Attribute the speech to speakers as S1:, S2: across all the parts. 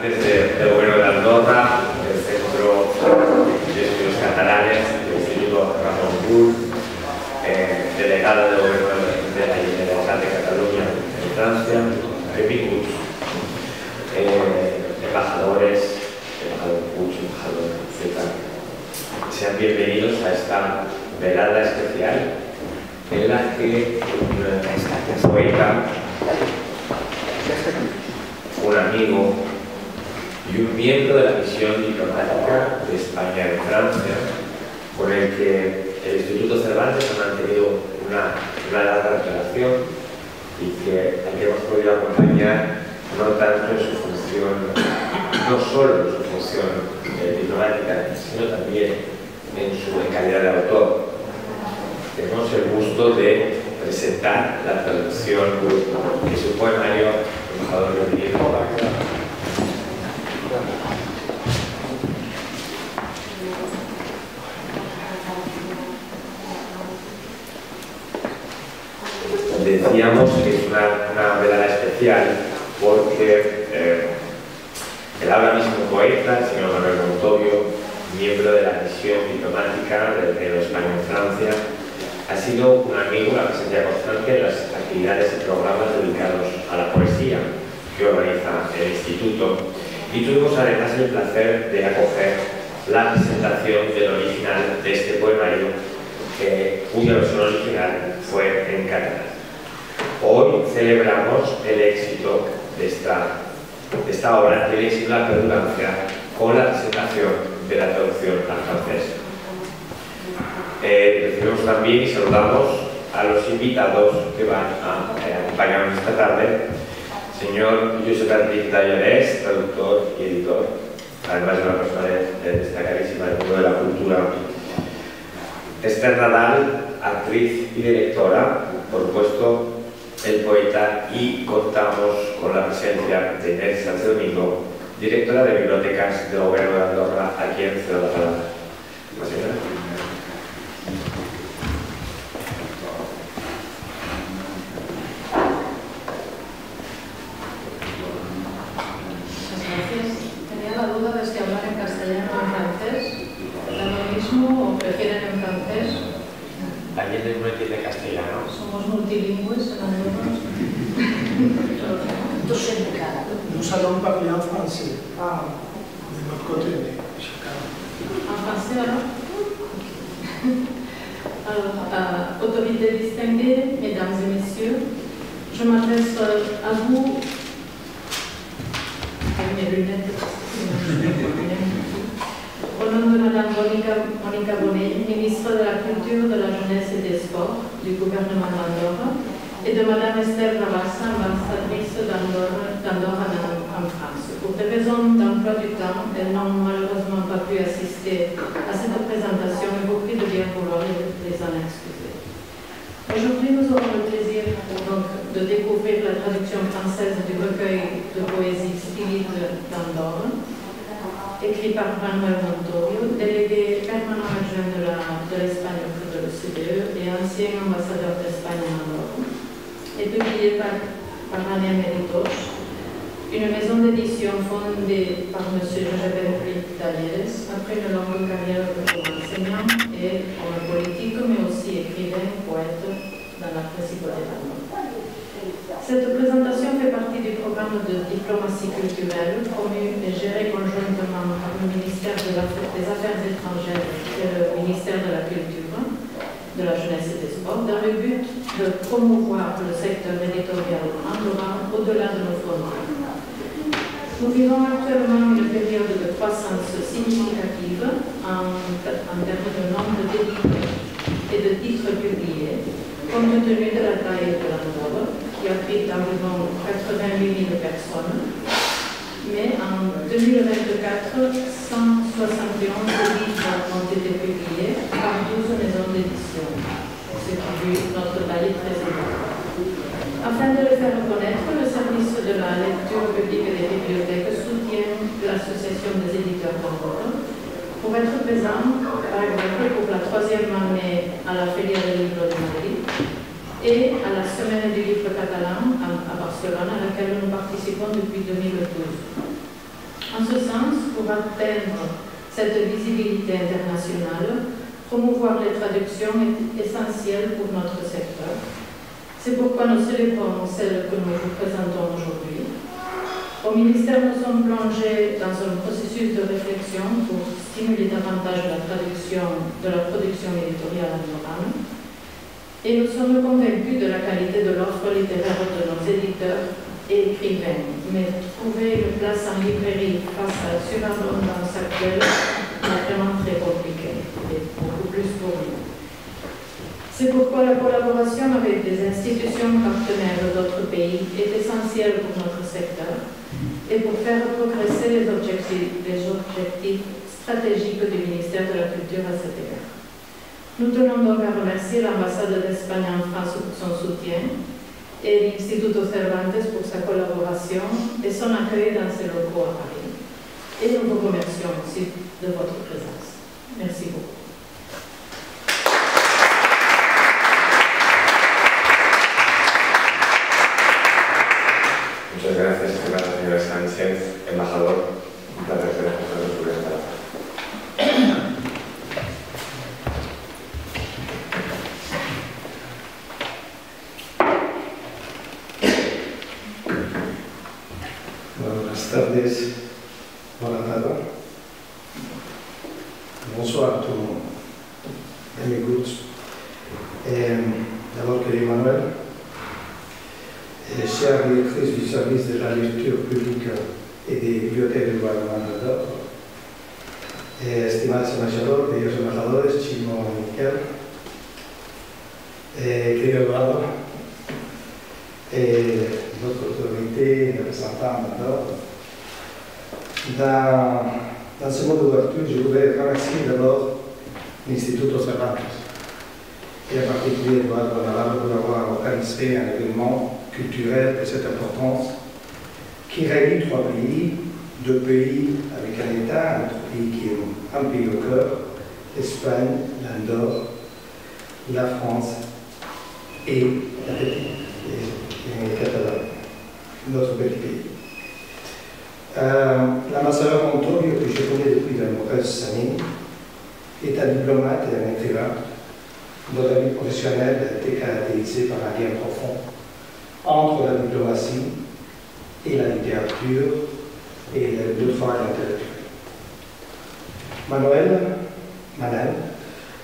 S1: representantes del Gobierno de Andorra, del Centro de Estudios Catalanes, del Instituto Ramon Llull, delegado del Gobierno de la Generalitat de Cataluña en Francia, benvinguts, embajadores, embajador Puig, embajador etc. Sean bienvenidos a esta velada especial en la que un poeta, un amigo y un miembro de la misión diplomática de España en Francia, con el que el Instituto Cervantes ha mantenido una larga relación y al que hemos podido acompañar no tanto en su función, no solo en su función diplomática, sino también en su calidad de autor. Tenemos el gusto de presentar la traducción de su poemario Embajador Rodríguez. Decíamos que es una velada especial porque el ahora mismo poeta, el señor Manuel Montorio, miembro de la misión diplomática del Reino de España en Francia, ha sido un amigo, la presencia constante en las actividades y programas dedicados a la poesía que organiza el Instituto, y tuvimos además el placer de acoger la presentación del original de este poemario, cuya versión original fue en catalán. Hoy celebramos el éxito de esta obra, el éxito de la perdurancia, con la presentación de la traducción al francés. Recibimos también y saludamos a los invitados que van a acompañarnos esta tarde. Señor Josep Enric Dallarès, traductor y editor, además de una persona destacadísima del mundo de la cultura. Esther Nadal, actriz y directora, por supuesto, el poeta, y contamos con la presencia de Inés Sánchez Domingo, directora de Bibliotecas del Gobierno de Andorra, a quien cedo la palabra. ¿Alguien no entiende castellano?
S2: Somos multilingües en Andorra.
S3: Nous allons parler en français, de notre côté.
S2: En français alors? Alors, autorités distinguées, mesdames et messieurs, je m'adresse à vous, avec mes lunettes, au nom de Madame Monica Bonnet, ministre de la Culture, de la Jeunesse et des Sports du gouvernement d'Andorra, et de Madame Esther Rabassa, ambassadrice d'Andorra en France. Pour des raisons d'emploi du temps, elles n'ont malheureusement pas pu assister à cette présentation, et vous prie de bien vouloir les en excuser. Aujourd'hui, nous aurons le plaisir de découvrir la traduction française du recueil de poésie Spirit d'Andorra, écrit par Manuel Montorio, délégué permanent adjoint de l'Espagne auprès de l'OCDE et ancien ambassadeur d'Espagne en Andorra, et publié par Ania Meritos, une maison d'édition fondée par M. Josep Enric Dallarès après une longue carrière comme enseignant et homme politique, mais aussi écrivain, poète dans la principauté d'Andorra. Cette présentation fait partie du programme de diplomatie culturelle promu et géré conjointement par le ministère des Affaires étrangères et le ministère de la Culture, de la Jeunesse et des Sports, dans le but de promouvoir le secteur éditorial andorran au-delà de nos frontières. Nous vivons actuellement une période de croissance significative en termes de nombre d'éditeurs et de titres publiés, compte tenu de la taille de l'Andorra, qui abrite environ 88 000 personnes, mais en 2024, 171 livres ont été publiés par 12 maisons d'édition, ce qui vu notre taille très importante. Afin de le faire connaître, le service de la lecture publique des bibliothèques soutient l'association des éditeurs d'Andorra pour être présent, par exemple, pour la 3e année à la Feria del Libro de Madrid et à la Semaine du Livre catalan à Barcelone, à laquelle nous participons depuis 2012. En ce sens, pour atteindre cette visibilité internationale, promouvoir les traductions est essentiel pour notre secteur. C'est pourquoi nous célébrons celle que nous vous présentons aujourd'hui. Au ministère, nous sommes plongés dans un processus de réflexion pour stimuler davantage la traduction de la production éditoriale andorrane. Et nous sommes convaincus de la qualité de l'offre littéraire de nos éditeurs et écrivains. Mais trouver une place en librairie face à la surabondance actuelle est vraiment très compliqué, et beaucoup plus pour nous. C'est pourquoi la collaboration avec des institutions partenaires d'autres pays est essentielle pour notre secteur et pour faire progresser les objectifs stratégiques du ministère de la Culture à cet égard. Nous tenons donc à remercier l'ambassade d'Espagne en France pour son soutien et l'Instituto Cervantes pour sa collaboration et son accueil dans ses locaux à Paris. Et nous vous remercions aussi de votre présence. Merci beaucoup.
S1: Muchas gracias, señora Sánchez, embajador. Un placer tener con nosotros su presentación.
S4: Buenas tardes, buenas tardes. Bonsoir à tous mes écoutes. D'abord, querido Manuel, chère directrice du service de la lecture publique et des bibliothèques du gouvernement d'Andorre, estimados embajadores, queridos embajadores, Chimo y Miquel, querido Eduardo, d'autres autorités, représentants d'Andorre. Dans ce mot d'ouverture, je voudrais remercier d'abord l'Instituto Cervantes, et en particulier Eduardo Navarro pour avoir organisé un événement culturel de cette importance qui réunit trois pays, deux pays avec un État, un autre pays qui est un pays au cœur, l'Espagne, l'Andorre, la France et la petite, et Catalogne, notre petit pays. L'ambassadeur Montorio, que je connais depuis de nombreuses années, est un diplomate et un écrivain dont la vie professionnelle a été caractérisée par un lien profond entre la diplomatie et la littérature et le travail intellectuel. Manel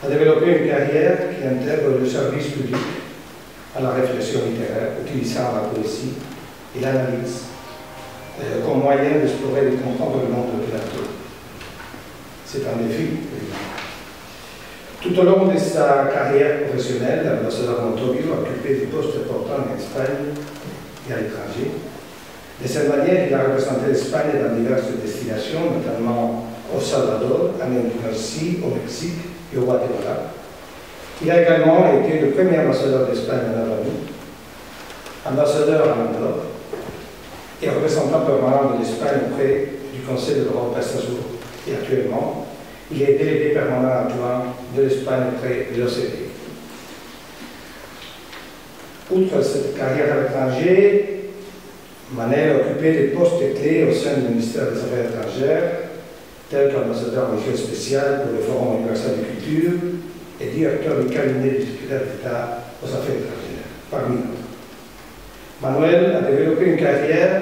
S4: a développé une carrière qui intègre le service public à la réflexion littéraire, utilisant la poésie et l'analyse comme moyen d'explorer et de comprendre le monde de l'auteur. C'est un défi. Tout au long de sa carrière professionnelle, l'ambassadeur Montorio a occupé des postes importants en Espagne et à l'étranger. De cette manière, il a représenté l'Espagne dans diverses destinations, notamment au Salvador, en Indonésie, au Mexique et au Guatemala. Il a également été le premier ambassadeur d'Espagne en Albanie, ambassadeur à Andorre et représentant permanent de l'Espagne auprès du Conseil de l'Europe à Strasbourg. Et actuellement, il est délégué permanent adjoint de l'Espagne auprès de l'OCDE. Outre cette carrière à l'étranger, Manel a occupé des postes clés au sein du ministère des Affaires étrangères, tel qu'ambassadeur en mission spéciale pour le Forum universel de culture et directeur du cabinet du secrétaire d'État aux Affaires étrangères, parmi d'autres. Manuel a développé une carrière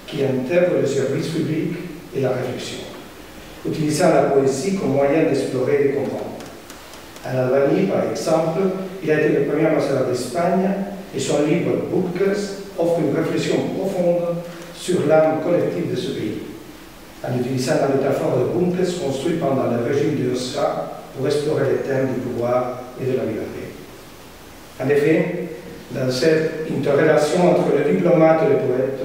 S4: qui intègre le service public et la réflexion, utilisant la poésie comme moyen d'explorer et de comprendre. En Albanie, par exemple, il a été le premier ambassadeur d'Espagne et son livre Bookers offre une réflexion profonde sur l'âme collective de ce pays, en utilisant la métaphore de bunkers construits pendant le régime de Osra pour explorer les thèmes du pouvoir et de la liberté. En effet, dans cette interrelation entre le diplomate et le poète,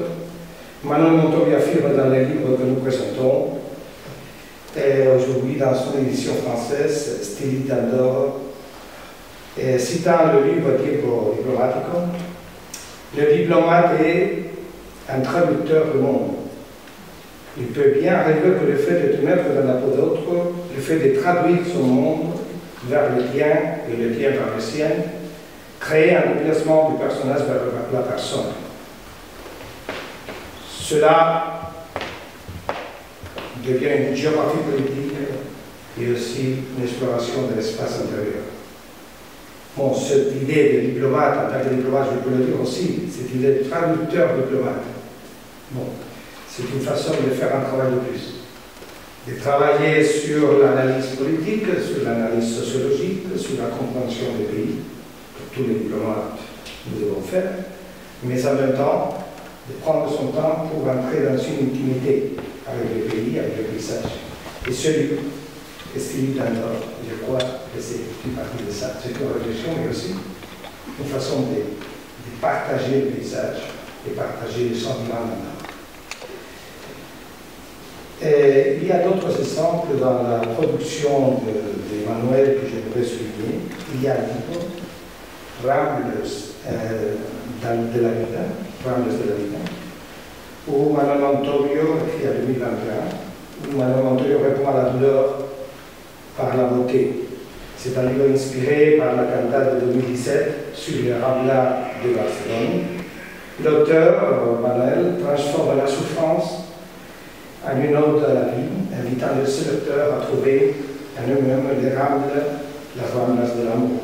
S4: Manuel Montorio affirme dans les livres que nous présentons, et aujourd'hui dans son édition française, Stili d'Andorre, citant le livre Tiempo Diplomatico, le diplomate est un traducteur du monde. Il peut bien arriver que le fait de te mettre dans la peau d'autre, le fait de traduire son monde vers le tien et le tien vers le sien, crée un déplacement du personnage vers la personne. Cela devient une géographie politique et aussi une exploration de l'espace intérieur. Bon, cette idée de diplomate, en tant que diplomate, je peux le dire aussi, cette idée de traducteur diplomate, bon, c'est une façon de faire un travail de plus. De travailler sur l'analyse politique, sur l'analyse sociologique, sur la compréhension des pays, que tous les diplomates nous devons faire, mais en même temps, de prendre son temps pour entrer dans une intimité avec les pays, avec le paysage. Et celui que Philippe Dandor, je crois que c'est une partie de ça. C'est une réflexion, mais aussi une façon de partager le paysage, de partager le sentiment maintenant. Il y a d'autres exemples dans la production d'Emmanuel que je voudrais souligner. Il y a un livre, Rambles de la Vida, où Manuel Montorio, écrit en 2021, où Manuel Montorio répond à la douleur par la beauté. C'est un livre inspiré par la cantate de 2017 sur les Ramblas de Barcelone. L'auteur, Manuel, transforme la souffrance en une ode à la vie, invitant le lecteur à trouver en eux-mêmes les Ramblas de l'amour.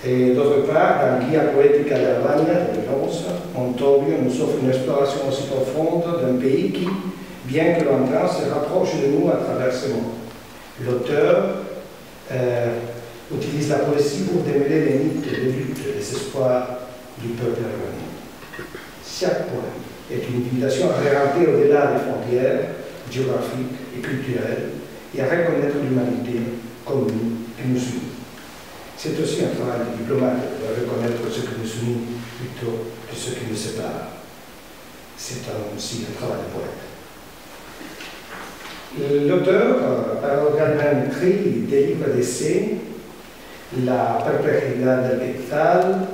S4: Et d'autre part, dans Guia Poetica d'Albania, de 2011, Montorio nous offre une exploration aussi profonde d'un pays qui, bien que lointain, se rapproche de nous à travers ce monde. L'auteur utilise la poésie pour démêler les mythes, les luttes, les espoirs du peuple albanais. Chaque poème est une invitation à regarder au-delà des frontières géographiques et culturelles et à reconnaître l'humanité commune qui nous unit. C'est aussi un travail de diplomate de reconnaître ce qui nous unit plutôt que ce qui nous sépare. C'est aussi un travail de poète. L'auteur a également écrit des livres d'essais, La perplejidad del Quetzal,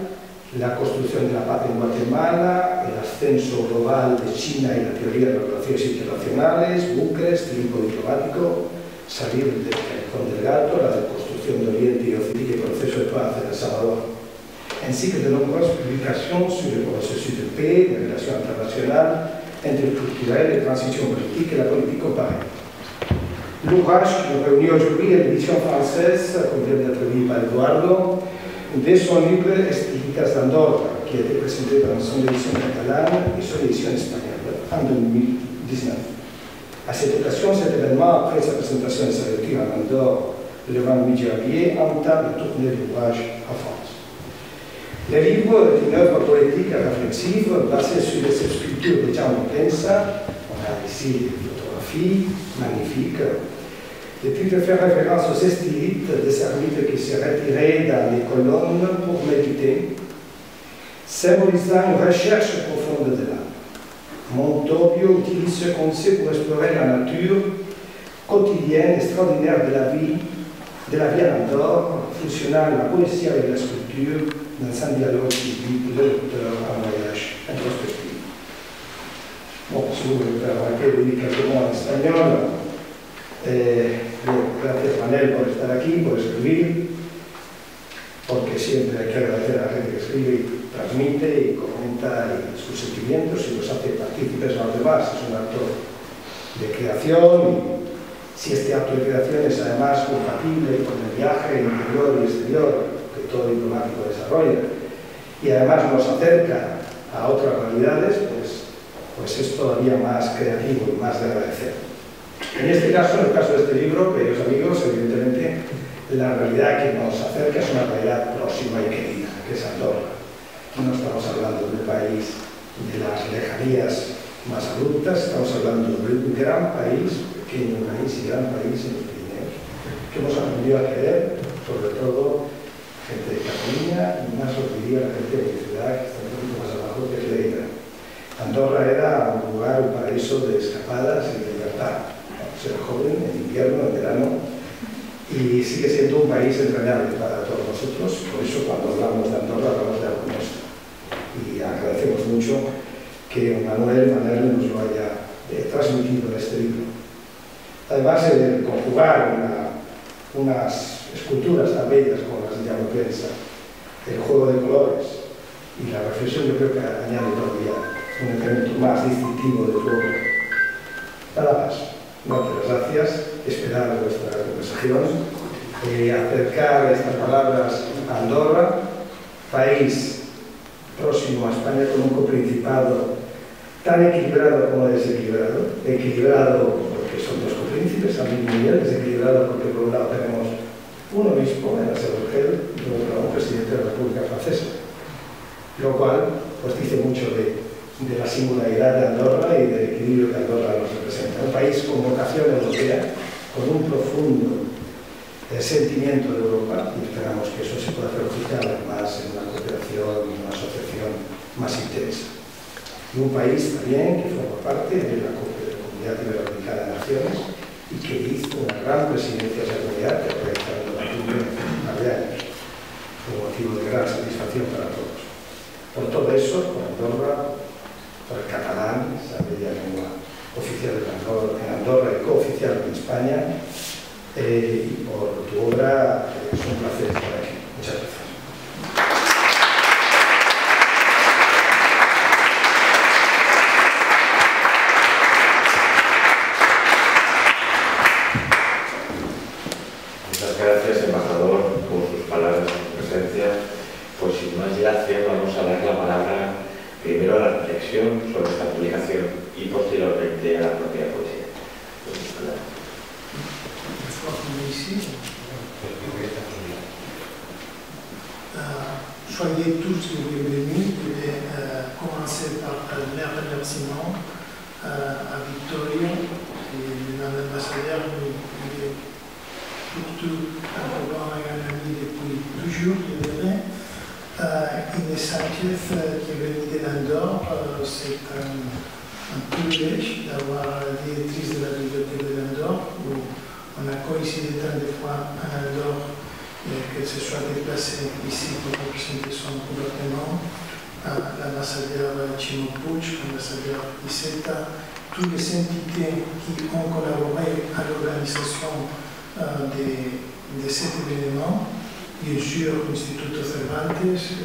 S4: La construcción de la paz en Guatemala, El ascenso global de China y la teoría de las relaciones internacionales, Buques, Tiempo diplomático, Salir del Callejón del Gato, la construcción de Oriente y Occidente y proceso de paz en El Salvador, ainsi que de nombreuses publications sur le processus de paix, les relations internationales, interculturelles, les transitions politiques et la politique comparée. L'ouvrage qui nous réunit aujourd'hui est l'édition française, comme vient d'être dit par Eduardo, de son livre Estéticas d'Andorra, qui a été présenté dans son édition catalane et son édition espagnole en 2019. À cette occasion, cet événement, après sa présentation de sa lecture à Andorre le 28 janvier, entame la tournée de l'ouvrage en France. Le livre est une œuvre poétique et réflexive basée sur les sculptures de Jean Moquensa. On a ici des photographies magnifiques. Le titre fait référence aux stylistes des ermites qui se retiraient dans les colonnes pour méditer, symbolisant une recherche profonde de l'âme. Montorio utilise ce concept pour explorer la nature quotidienne extraordinaire de la vie à Andorre, fusionnant la poésie avec la sculpture dans un dialogue qui guide le lecteur en voyage introspectif. Bon, si vous voulez remarquer, vous dites quelques mots en espagnol. Gracias Manel por estar aquí, por escribir, porque siempre hay que agradecer a la gente que escribe y transmite y comenta sus sentimientos y los hace partícipes a los demás. Es un acto de creación y si este acto de creación es además compatible con el viaje interior y exterior que todo diplomático desarrolla y además nos acerca a otras realidades, pues es todavía más creativo y más de agradecer. En este caso, en el caso de este libro, queridos amigos, evidentemente la realidad que nos acerca es una realidad próxima y querida, que es Andorra. No estamos hablando del país de las lejanías más abruptas, estamos hablando de un gran país, pequeño país y gran país en los Pirineos, que hemos aprendido a querer, sobre todo gente de Cataluña, y más os diría la gente de mi ciudad, que está un poquito más abajo, que es Lleida. Andorra era un lugar, un paraíso de escapadas y de libertad. Ser joven, en invierno, en verano, y sigue siendo un país entrañable para todos nosotros. Por eso cuando hablamos de Andorra hablamos de algo nuestro. Y agradecemos mucho que Manuel nos lo haya transmitido en este libro. Además, el conjugar unas esculturas tan bellas como las de Jan Moquensa, el juego de colores y la reflexión, yo creo que añade todavía un elemento más distintivo de tu obra. Nada más. Muchas gracias. Esperar vuestra conversación. Acercar estas palabras a Andorra, país próximo a España con un coprincipado tan equilibrado como desequilibrado. Equilibrado porque son dos copríncipes al mismo nivel, desequilibrado porque por un lado tenemos un obispo en la Sede y por otro lado un presidente de la República Francesa, lo cual pues dice mucho de la singularidad de Andorra y del equilibrio que Andorra nos representa. Un país con vocación europea, con un profundo sentimiento de Europa, y esperamos que eso se pueda traducir más en una cooperación, en una asociación más intensa. Y un país también que forma parte de la Comunidad Iberoamericana de Naciones y que hizo una gran presidencia de esa comunidad que ha realizado durante un par de años, un motivo de gran satisfacción para todos. Por todo eso, por Andorra, por el catalán, esa bella lengua oficial en Andorra y cooficial en España, y por tu obra, es un placer estar aquí. Muchas gracias.
S1: Muchas gracias, embajador, por sus palabras y su presencia. Pues sin más dilación vamos a dar la palabra primero a la reflexión sobre esta publicación y posteriormente a la propia poesía.
S3: Soyez tous les bienvenus. Je vais commencer par les remerciements à Victoria et à l'ambassadeur qui est surtout un ami depuis toujours, je dirais. Inès Sanchez qui est venue de l'Andorre, c'est un privilège d'avoir la directrice de la bibliothèque de l'Andorre, où on a coïncidé tant de fois à l'Andorre qu'elle se soit déplacée ici pour représenter son gouvernement, l'ambassadeur Chimo Puig, l'ambassadeur Iceta, toutes les entités qui ont collaboré à l'organisation de cet événement. Bien sûr, l'Institut Cervantes,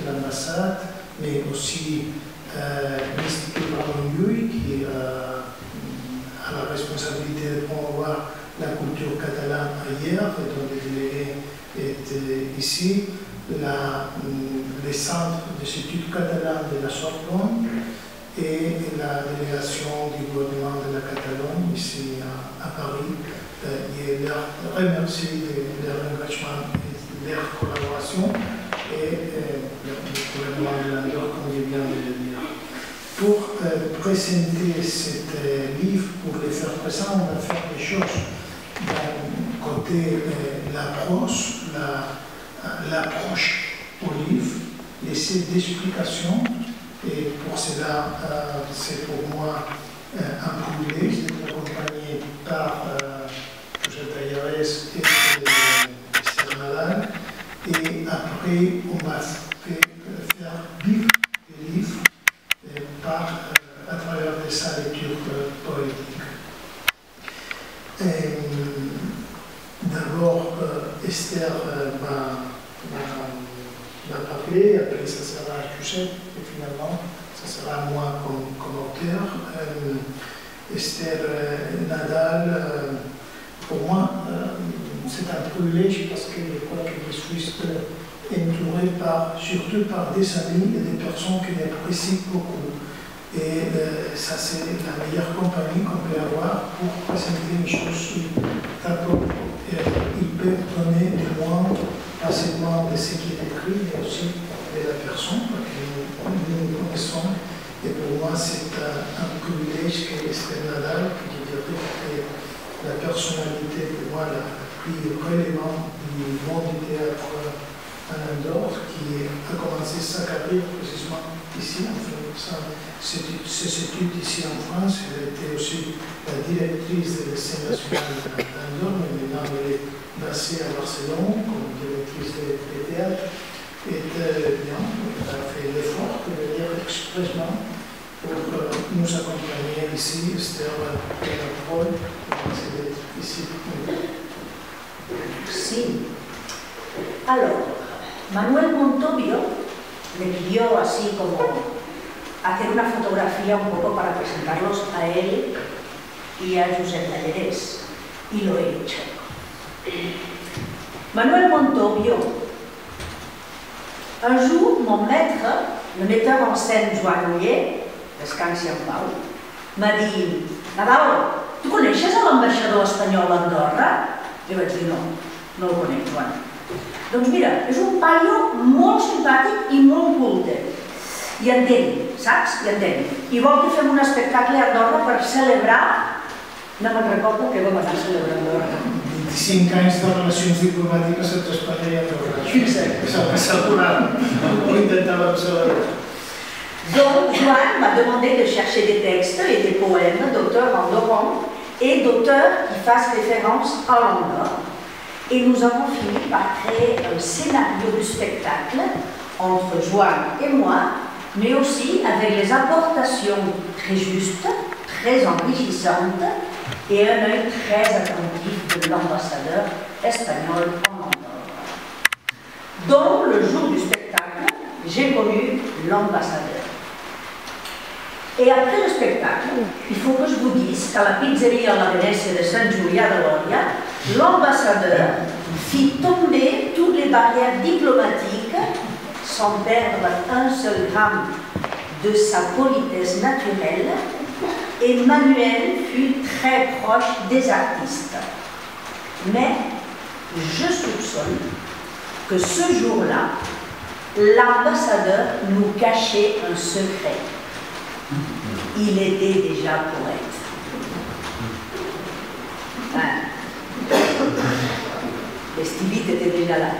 S3: l'ambassade, mais aussi l'Institut Ramon Llull qui a la responsabilité de promouvoir la culture catalane ailleurs, et dont le délégué est ici, les centres d'études catalanes de la Sorbonne et la délégation du gouvernement de la Catalogne ici à Paris. Et leur remercie de leur engagement et de leur collaboration et le gouvernement de l'Andorre, comme je viens de le dire. Pour présenter ce livre, pour le faire présent, on va faire des choses. D'un côté, l'approche au livre, laisser d'explications, et pour cela, c'est pour moi un privilège d'être accompagné par José Tallares et Esther Nadal. Et après, on va faire vivre le livre à travers sa lecture poétique. D'abord, Esther m'a parlé, après ça sera José, et finalement, ça sera moi comme auteur. Esther Nadal, pour moi, c'est un privilège parce que je crois que je suis entouré surtout par des amis et des personnes qui m'apprécient beaucoup. Et ça, c'est la meilleure compagnie qu'on peut avoir pour présenter une chose. D'abord, il peut donner du moins, pas seulement de ce qui est écrit, mais aussi de la personne, parce que nous connaissons. Et pour moi, c'est un privilège que Esther Nadal, que je dirais que la personnalité, pour moi, la plus relevante du monde du théâtre en Andorre, qui a commencé sa carrière précisément ici, en France. Ses études ici en France, elle était aussi la directrice de la scène nationale d'Andorre, mais maintenant elle est basée à Barcelone comme directrice de théâtre. Et bien, elle a fait l'effort de venir expressément pour nous accompagner ici. Esther Paul, c'est ici.
S5: Sí. Alors, Manuel Montobbio le pidió así como hacer una fotografía un poco para presentarlos a él y a Josep Talleres, y lo he hecho. Manuel Montobbio. Un jour, mon maître, le metteur en scène Joan Oller, descansi en pau, m'a dit: Nadal, tu coneixes l'ambaixador espanyol a Andorra? Jo vaig dir: no, no el conec, Joan. Doncs mira, és un paio molt simpàtic i molt culte. I entén, saps? I entén. I vol que fem un espectacle a Andorra per celebrar... No me'n recordo que vam anar a celebrar a Andorra.
S3: 25 anys de relacions diplomàtiques entre Espanya i Andorra. S'ha celebrat, ho intentàvem celebrar.
S5: Donc, Joan m'a demandé de chercher des textes et des poèmes d'auteurs andorrans et d'auteurs qui fassent référence à l'Andorre. Et nous avons fini par créer un scénario du spectacle entre Joan et moi, mais aussi avec les apportations très justes, très enrichissantes et un œil très attentif de l'ambassadeur espagnol en Andorre. Donc, le jour du spectacle, j'ai connu l'ambassadeur. Et après le spectacle, il faut que je vous dise qu'à la pizzeria La Venècia de Sant Julià de Lòria, l'ambassadeur fit tomber toutes les barrières diplomatiques sans perdre un seul gramme de sa politesse naturelle, et Manuel fut très proche des artistes. Mais je soupçonne que ce jour-là, l'ambassadeur nous cachait un secret. Il était déjà poète. Stevie était déjà là.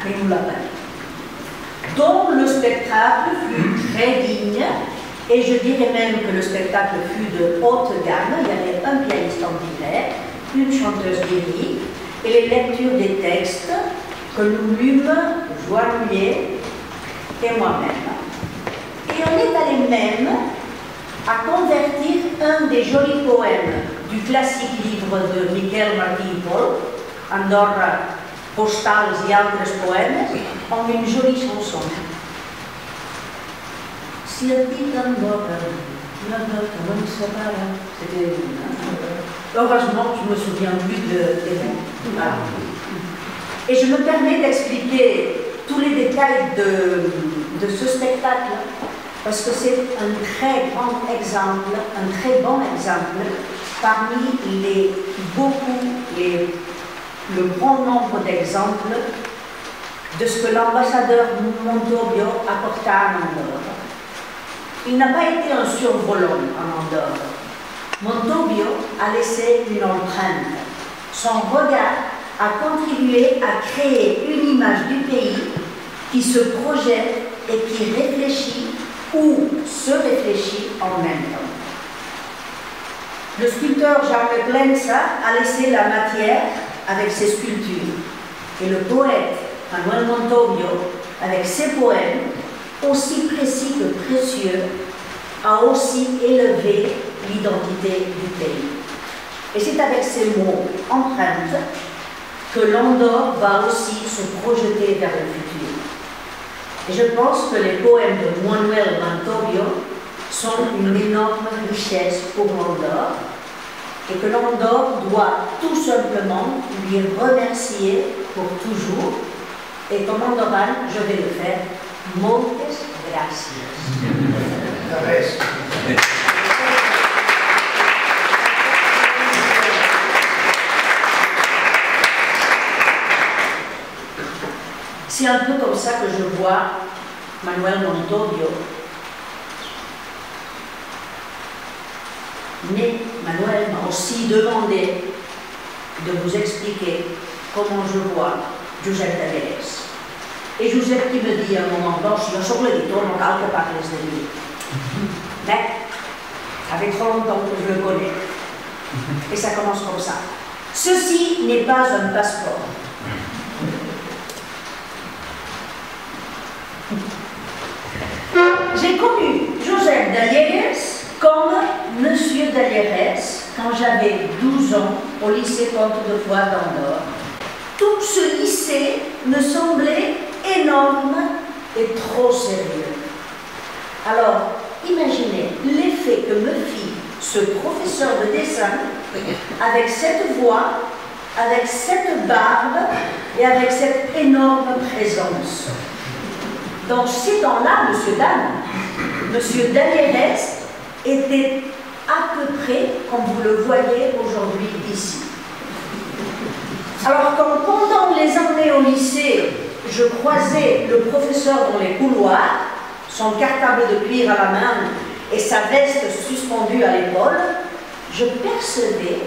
S5: Mais il nous l'a pas dit. Donc le spectacle fut très digne, et je dirais même que le spectacle fut de haute gamme. Il y avait un pianiste en titulaire, une chanteuse lyrique, et les lectures des textes que nous lûmes, Joan Oller et moi-même. Et on est allé même à convertir un des jolis poèmes du classique livre de Miquel Martí i Pol, Andorra, postals i altres poèmes, en une jolie chanson. Si et dit Andorra, l'Andorra no ens separa. C'était... Heureusement, je me souviens plus des mots. Voilà. Et je me permets d'expliquer tous les détails de ce spectacle, parce que c'est un très grand exemple, un très bon exemple, parmi le grand nombre d'exemples de ce que l'ambassadeur Montobbio apporta à Andorre. Il n'a pas été un survolant en Andorre. Montobbio a laissé une empreinte. Son regard a contribué à créer une image du pays qui se projette et qui réfléchit ou se réfléchit en même temps. Le sculpteur Jaume Plensa a laissé la matière avec ses sculptures, et le poète Manuel Montobbio, avec ses poèmes, aussi précis que précieux, a aussi élevé l'identité du pays. Et c'est avec ces mots empreintes que l'Andorre va aussi se projeter vers le futur. Et je pense que les poèmes de Manuel Montobbio sont une énorme richesse pour l'Andorre, et que l'Andorre doit tout simplement lui remercier pour toujours. Et comme andorran, je vais le faire. Moltes gràcies. C'est un peu comme ça que je vois Manuel Montobbio. Mais Manuel m'a aussi demandé de vous expliquer comment je vois Josep Talleres. Et Josep qui me dit à un moment, non, si jo soc l'editor, no cal que parles de lui. Mais, ça fait trop longtemps que je le connais. Et ça commence comme ça. Ceci n'est pas un passeport. J'ai connu Josep Talleres comme Monsieur Talleres quand j'avais 12 ans au lycée Comte de Foix d'Andorre. Tout ce lycée me semblait énorme et trop sérieux. Alors, imaginez l'effet que me fit ce professeur de dessin avec cette voix, avec cette barbe et avec cette énorme présence. Dans ces temps-là, M. Dalliérès était à peu près comme vous le voyez aujourd'hui ici. Alors, quand pendant les années au lycée, je croisais le professeur dans les couloirs, son cartable de cuir à la main et sa veste suspendue à l'épaule, je percevais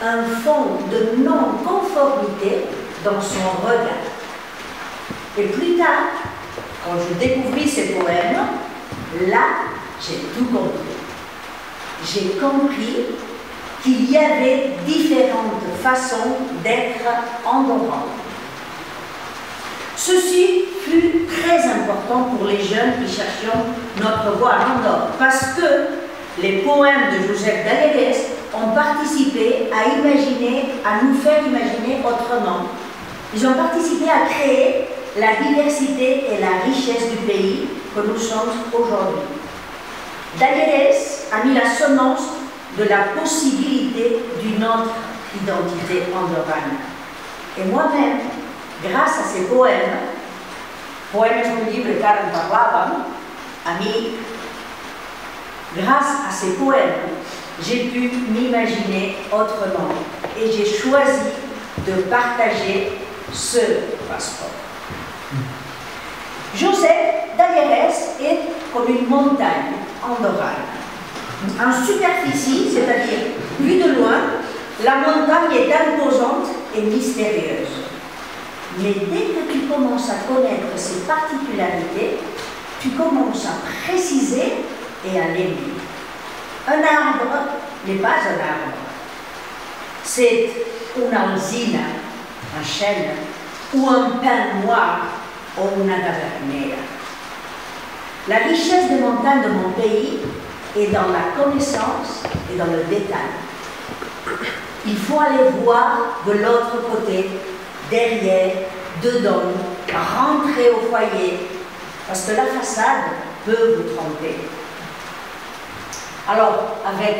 S5: un fond de non-conformité dans son regard. Et plus tard, quand je découvris ces poèmes, là, j'ai tout compris. J'ai compris qu'il y avait différentes façons d'être andorran. Ceci fut très important pour les jeunes qui cherchions notre voie en Andorre, parce que les poèmes de Joseph Dalliérès ont participé à nous faire imaginer autrement. Ils ont participé à créer la diversité et la richesse du pays que nous sommes aujourd'hui. Dalliérès a mis la semence de la possibilité d'une autre identité andorrane. Et moi-même, grâce à ces poèmes un livre car en parlaven, grâce à ces poèmes, j'ai pu m'imaginer autrement et j'ai choisi de partager ce passeport. Joseph Dalliérès est comme une montagne andorrane. En superficie, c'est-à-dire vue de loin, la montagne est imposante et mystérieuse. Mais dès que tu commences à connaître ses particularités, tu commences à préciser et à l'aimer. Un arbre n'est pas un arbre. C'est une alzina, un chêne, ou un pin noir, ou una tavernera. La richesse des montagnes de mon pays est dans la connaissance et dans le détail. Il faut aller voir de l'autre côté, derrière, dedans, rentrer au foyer, parce que la façade peut vous tromper. Alors, avec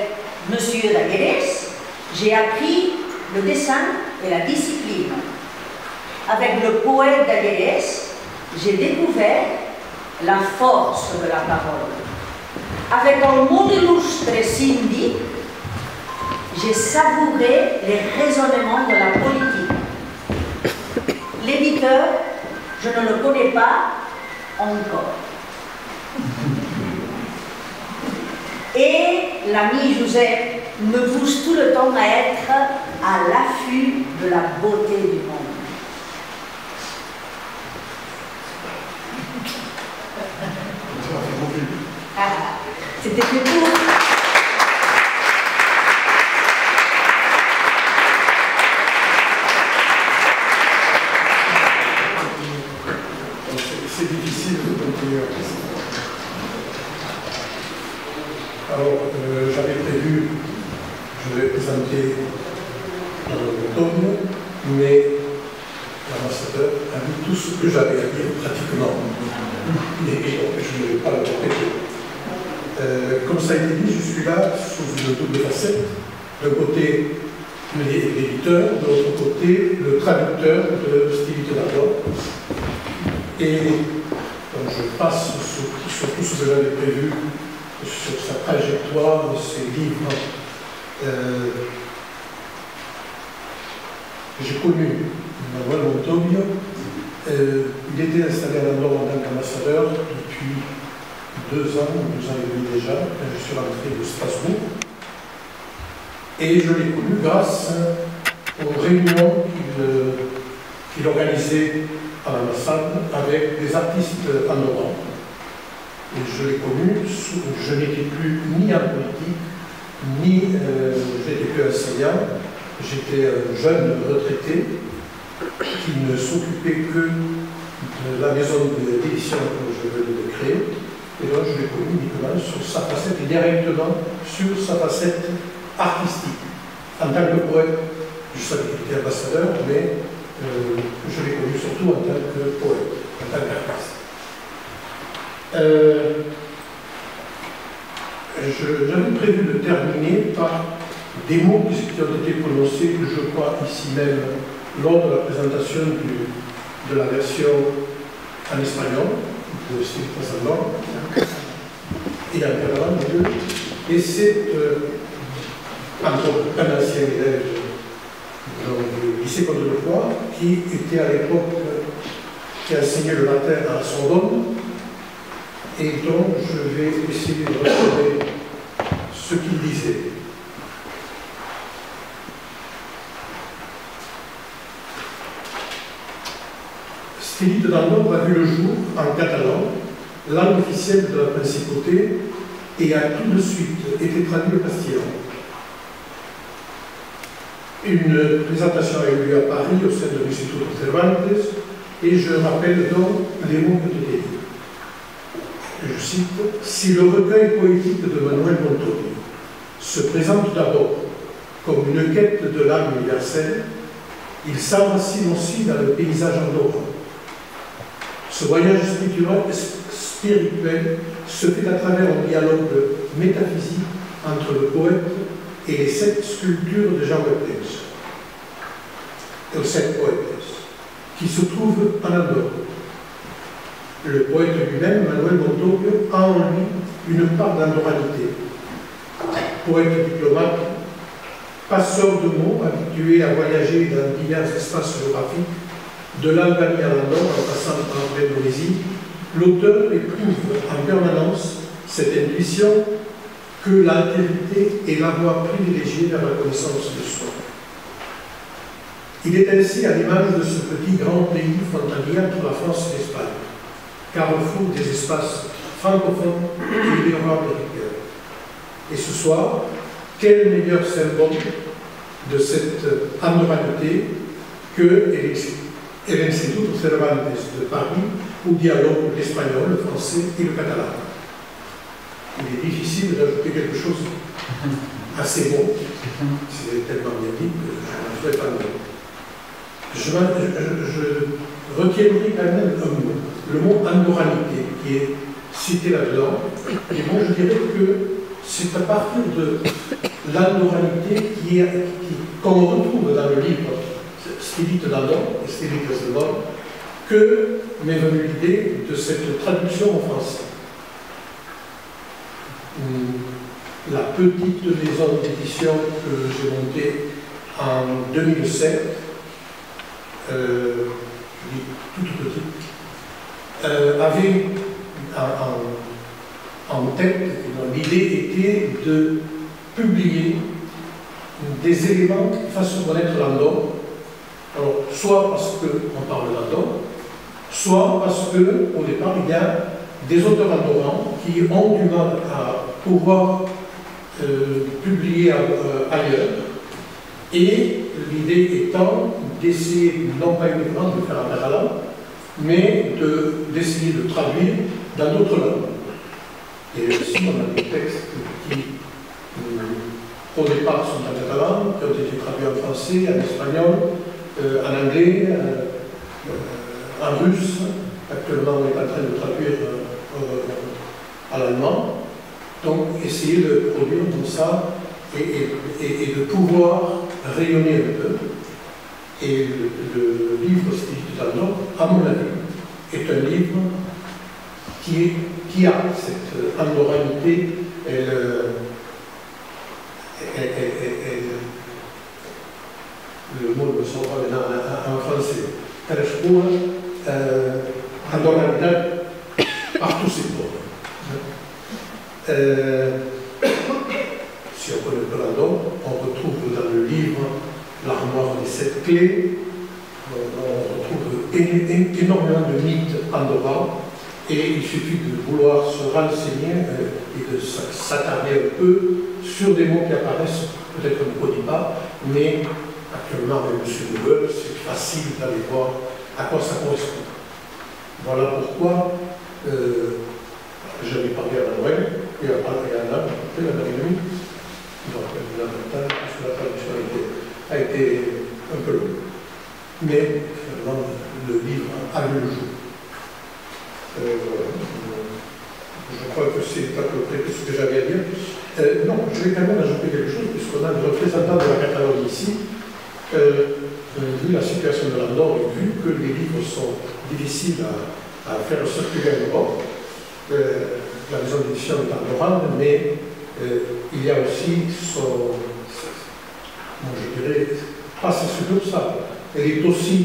S5: M. Dalliérès, j'ai appris le dessin et la discipline. Avec le poète Dalliérès, j'ai découvert la force de la parole. Avec un mot illustre Cindy, j'ai savouré les raisonnements de la politique. L'éditeur, je ne le connais pas encore. Et l'ami Joseph me pousse tout le temps à être à l'affût de la beauté du monde. C'était fait pour.
S4: C'est difficile de continuer. Alors, j'avais prévu, je vais présenter l'automne, mais l'ambassadeur a dit tout ce que j'avais à dire pratiquement. Et je ne vais pas le répéter. Comme ça a été dit, je suis là sous une double facette. D'un côté, l'éditeur, de l'autre côté, le traducteur de Stevie Tonador. Et donc, je passe sur tout ce que j'avais prévu, sur sa trajectoire, ses livres. J'ai connu Manuel Montoglio. Il était installé à Andorre en tant qu'ambassadeur depuis 2 ans et demi déjà. Je suis rentré de Strasbourg. Et je l'ai connu grâce aux réunions qu'il organisait à l'ambassade avec des artistes andorrans. Et je l'ai connu, je n'étais plus ni en politique, ni j'étais plus enseignant. J'étais un jeune retraité qui ne s'occupait que de la maison d'édition que je venais de créer. Et donc je l'ai connu uniquement sur sa facette et directement sur sa facette artistique. En tant que poète, je savais qu'il était ambassadeur, mais je l'ai connu surtout en tant que poète, en tant qu'artiste.
S3: j'avais prévu de terminer par des mots qui ont été prononcés, je crois, ici même, lors de la présentation de la version en espagnol, de Steve Casalor, et en catalan, et c'est un ancien élève du lycée Condorcet, qui était à l'époque, qui enseignait le latin à la Sorbonne, et donc je vais essayer de retrouver ce qu'il disait. Stélite d'Andorre a vu le jour en catalan, langue officielle de la principauté, et a tout de suite été traduit au castillan. Une présentation a eu lieu à Paris au sein de l'Institut Cervantes, et je rappelle donc les mots que j'ai dit. Je cite, « Si le recueil poétique de Manuel Montorio se présente d'abord comme une quête de l'âme universelle, il s'enracine aussi dans le paysage andorran. Ce voyage spirituel se fait à travers un dialogue métaphysique entre le poète et les 7 sculptures de Jean Baptiste, et aux 7 poétesses, qui se trouvent en Andorre. Le poète lui-même, Manuel Montorio, a en lui une part d'andorranité. Poète diplomate, passeur de mots, habitué à voyager dans divers espaces géographiques, de l'Albanie à l'Andorre en passant par l'Indonésie, l'auteur éprouve en permanence cette intuition que l'altérité est la voie privilégiée vers la connaissance de soi. Il est ainsi à l'image de ce petit grand pays frontalier entre la France et l'Espagne, carrefour des espaces francophones et ibéro-américains. Et ce soir, quel meilleur symbole de cette andorranité que l'Institut Cervantes de Paris, où dialoguent l'espagnol, le français et le catalan. Il est difficile d'ajouter quelque chose à ces mots. C'est tellement bien dit que je ne ferai pas mieux. Je retiendrai quand même un mot, le mot andorranité, qui est cité là-dedans. Et moi, je dirais que c'est à partir de l'andorranité qu'on retrouve dans le livre Stélite d'Andorre et Stélite d'Andorre, que m'est venue l'idée de cette traduction en français. La petite maison d'édition que j'ai montée en 2007, toute petite, avait en tête, l'idée était de publier des éléments qui fassent connaître l'Andorre. Alors, soit parce qu'on parle d'Andorre, soit parce qu'au départ, il y a des auteurs andorrans qui ont du mal à pouvoir publier ailleurs. Et l'idée étant d'essayer, non pas uniquement de faire en catalan, mais d'essayer de traduire dans d'autres langues. Et aussi, on a des textes qui, au départ, sont en catalan, qui ont été traduits en français, en espagnol, en anglais, en russe. Actuellement, on est en train de traduire à l'allemand. Donc, essayer de produire comme ça et de pouvoir rayonner un peu. Et le livre Stélite d'Andorre, à mon avis, est un livre qui a cette andorranité. Le mot ne me sort pas maintenant en français. Carrefour, andorranité par tous ces mots. Si on connaît peu l'Andorre, on retrouve dans le livre l'armoire des 7 clés, on retrouve énormément de mythes andorrans, et il suffit de vouloir se renseigner et de s'attarder un peu sur des mots qui apparaissent, peut-être on ne connaît pas, mais actuellement avec M. Google, c'est facile d'aller voir à quoi ça correspond. Voilà pourquoi j'avais parlé à Manuel, et à Anna, la Marie-Louis, donc l'avantage, puisque la traduction a été un peu longue. Mais finalement, le livre a vu le jour. Je crois que c'est à peu près tout ce que j'avais à dire. Non, je vais quand même ajouter quelque chose, puisqu'on a le représentant de la Catalogne ici. Vu la situation de l'Andorre et vu que les livres sont difficiles à faire circuler en Europe, la maison d'édition est andorrane, mais il y a aussi son, je dirais, pas c'est comme ça. Elle est aussi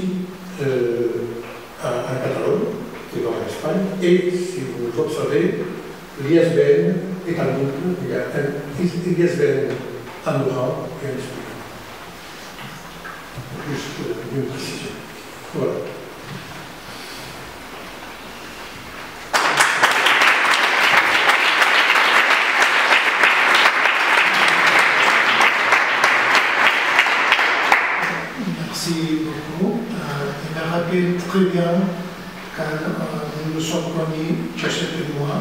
S3: en Catalogne, qui est en Espagne, et si vous observez, l'ISBN est en double, il y a un ISBN andorran et un espagnol. Juste une précision. Voilà. Merci beaucoup. Il me rappelle très bien quand nous nous sommes connus, Jachet et moi,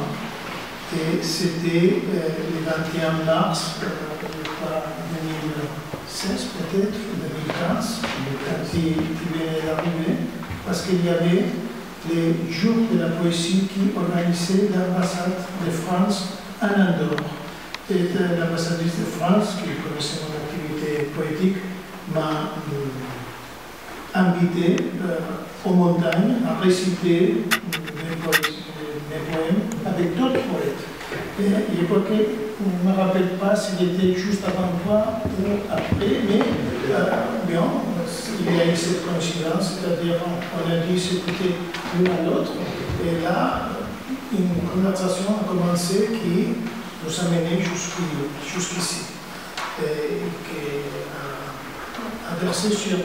S3: et c'était le 21 mars 2016 peut-être, 2015, quand il venait d'arriver, parce qu'il y avait les jours de la poésie qui organisaient l'ambassade de France en Andorre. Et l'ambassadrice de France, qui connaissait mon activité poétique, m'a invité aux montagnes à réciter mes poèmes avec d'autres poètes. Et je crois que je ne me rappelle pas s'il était juste avant toi ou après, mais bien, il y a eu cette coïncidence, c'est-à-dire on a dû s'écouter l'une à l'autre, et là, une conversation a commencé qui nous a menés jusqu'ici, et qui a versé sur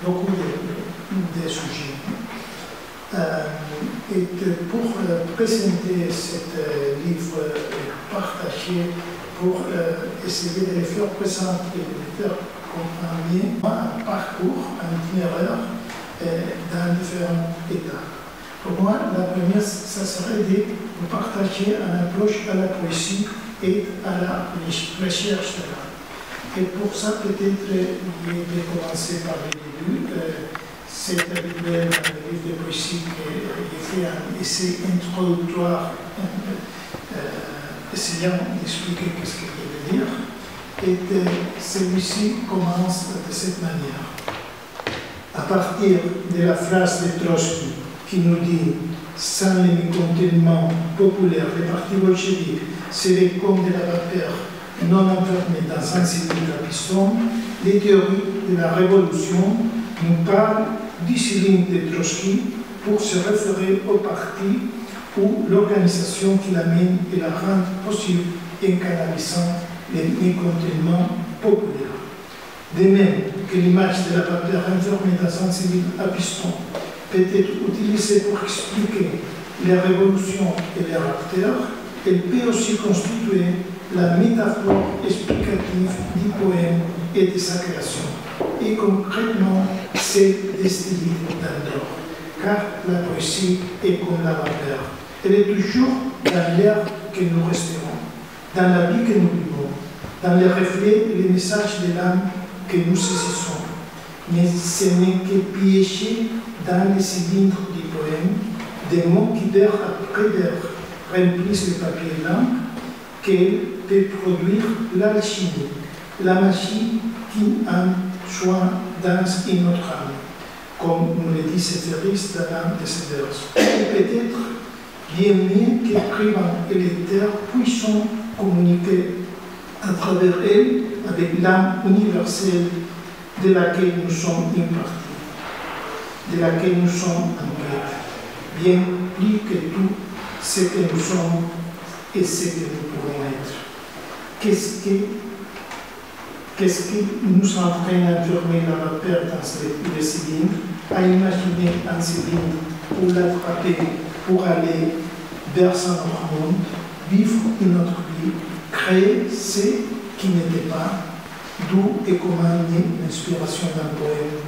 S3: beaucoup de sujets. Et pour présenter ce livre et partager, pour essayer de le faire présenter, de le faire comprendre un parcours, un itinéraire dans différents états. Pour moi, la première, ça serait de vous partager un approche à la poésie et à la recherche de l'art. Et pour ça, peut-être, je vais commencer par le début. C'est habituel dans le livre de poésie que j'ai fait un essai introductoire essayant d'expliquer ce qu'il veut dire. Et celui-ci commence de cette manière. À partir de la phrase de Trotsky qui nous dit « Sans le mécontentement populaire, les partis bolcheviques seraient comme de la vapeur non enfermée dans un cylindre à piston », les théories de la révolution nous parlent du cylindre de Trotsky pour se référer au parti ou l'organisation qui l'amène et la rend possible en canalisant les mécontentements populaires. De même que l'image de la vapeur enfermée dans un cylindre à piston peut être utilisée pour expliquer les révolutions et leurs acteurs, elle peut aussi constituer la métaphore explicative du poème et de sa création, et concrètement celle des stylistes d'Andorre, car la poésie est comme la vapeur. Elle est toujours dans l'air que nous respirons, dans la vie que nous vivons, dans les reflets et les messages de l'âme que nous saisissons. Mais ce n'est que piégé dans les cylindres du poème, des mots qui d'heure après d'heure remplissent le papier blanc, qu'elle peut produire l'alchimie, la magie qui en soin dans une autre âme, comme nous le dit Céphéris dans l'âme de ses vers. Et peut-être bien mieux qu'écrivain et lecteur puissent communiquer à travers elle avec l'âme universelle de laquelle nous sommes une partie, de laquelle nous sommes en quête, bien plus que tout ce que nous sommes et ce que nous pouvons être. Qu'est-ce qui nous entraîne à enfermer la vapeur dans le cylindre, à imaginer un cylindre pour l'attraper, pour aller vers un autre monde, vivre une autre vie, créer ce qui n'était pas, d'où et comment naît l'inspiration d'un poème,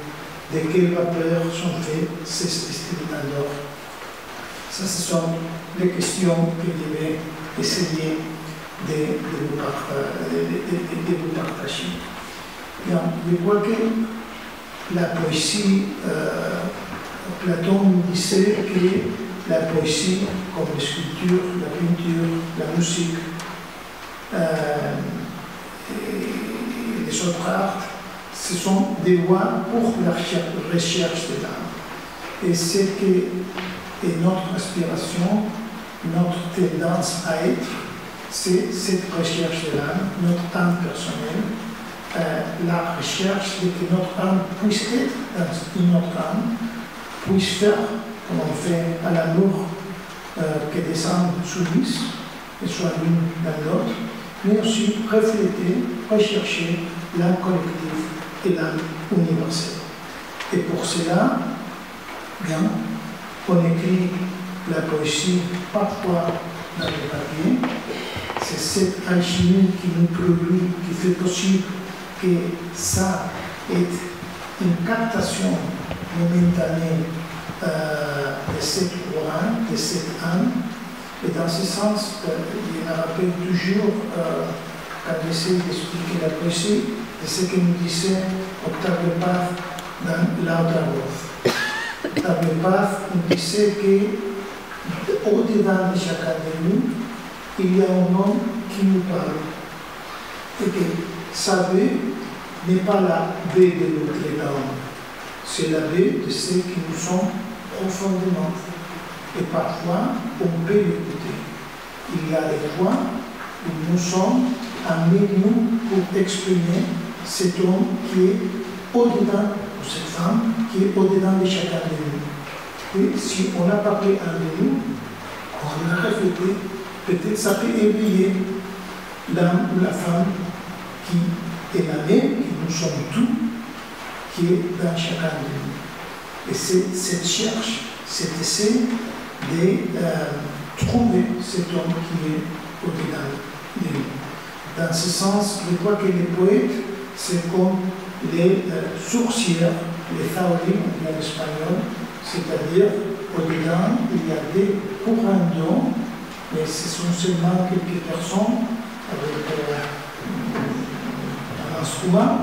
S3: de quelle vapeur sont faits ces styles d'Andorre. Ça, ce sont les questions que je vais essayer de vous partager. Bien, je crois que la poésie, Platon nous disait la poésie, comme la sculpture, la peinture, la musique, et les autres arts, ce sont des voies pour la recherche de l'âme. Et ce qui est notre aspiration, notre tendance à être, c'est cette recherche de l'âme, notre âme personnelle, la recherche de que notre âme puisse être dans une autre âme, puisse faire, comme on fait à l'amour, que des âmes s'unissent et soient l'une dans l'autre, mais aussi refléter, rechercher l'âme collective et l'âme universelle. Et pour cela, bien, on écrit la poésie parfois dans le papier. C'est cette alchimie qui nous produit, qui fait possible que ça ait une captation momentanée de cette courant, de cette âme. Et dans ce sens, je me rappelle toujours, quand j'essaie d'expliquer la poésie, de ce que nous disait Octave Paz dans l'Autre. Octave Paz nous disait qu'au-dedans de chacun de nous, il y a un homme qui nous parle. Et que sa vie n'est pas la vie de l'autre homme, c'est la vie de ceux qui nous sont profondément. Et parfois, on peut l'écouter. Il y a des fois où nous sommes en milieu pour exprimer cet homme qui est au-dedans, ou cette femme qui est au-dedans de chacun de nous. Et si on a parlé un de nous, on a reflété, peut-être ça peut éveiller l'homme ou la femme qui est la même, qui nous sommes tous, qui est dans chacun de nous. Et c'est cette cherche, cet essai de trouver cet homme qui est au-dedans de nous. Dans ce sens, je crois que les poètes, c'est comme les sourcières, les faolis, on dit en espagnol, c'est-à-dire au-dedans, il y a des courants d'eau, mais ce sont seulement quelques personnes avec un instrument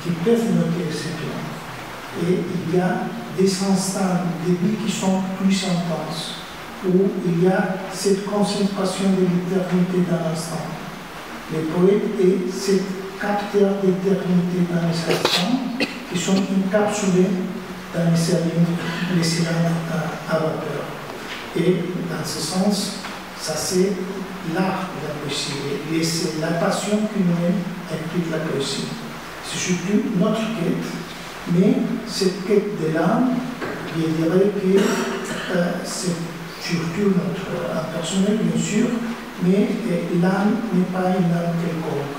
S3: qui peuvent noter cet homme. Et il y a des instants de vie qui sont plus intenses, où il y a cette concentration de l'éternité dans l'instant. Les poètes et ces capteurs d'éternité dans les instants qui sont encapsulés dans les cylindres à vapeur. Et dans ce sens, ça c'est l'art de la poésie, et c'est la passion qui nous mène implique la poésie. C'est surtout notre quête, mais cette quête de l'âme, je dirais que c'est surtout notre âme personnelle, bien sûr, mais l'âme n'est pas une âme quelconque.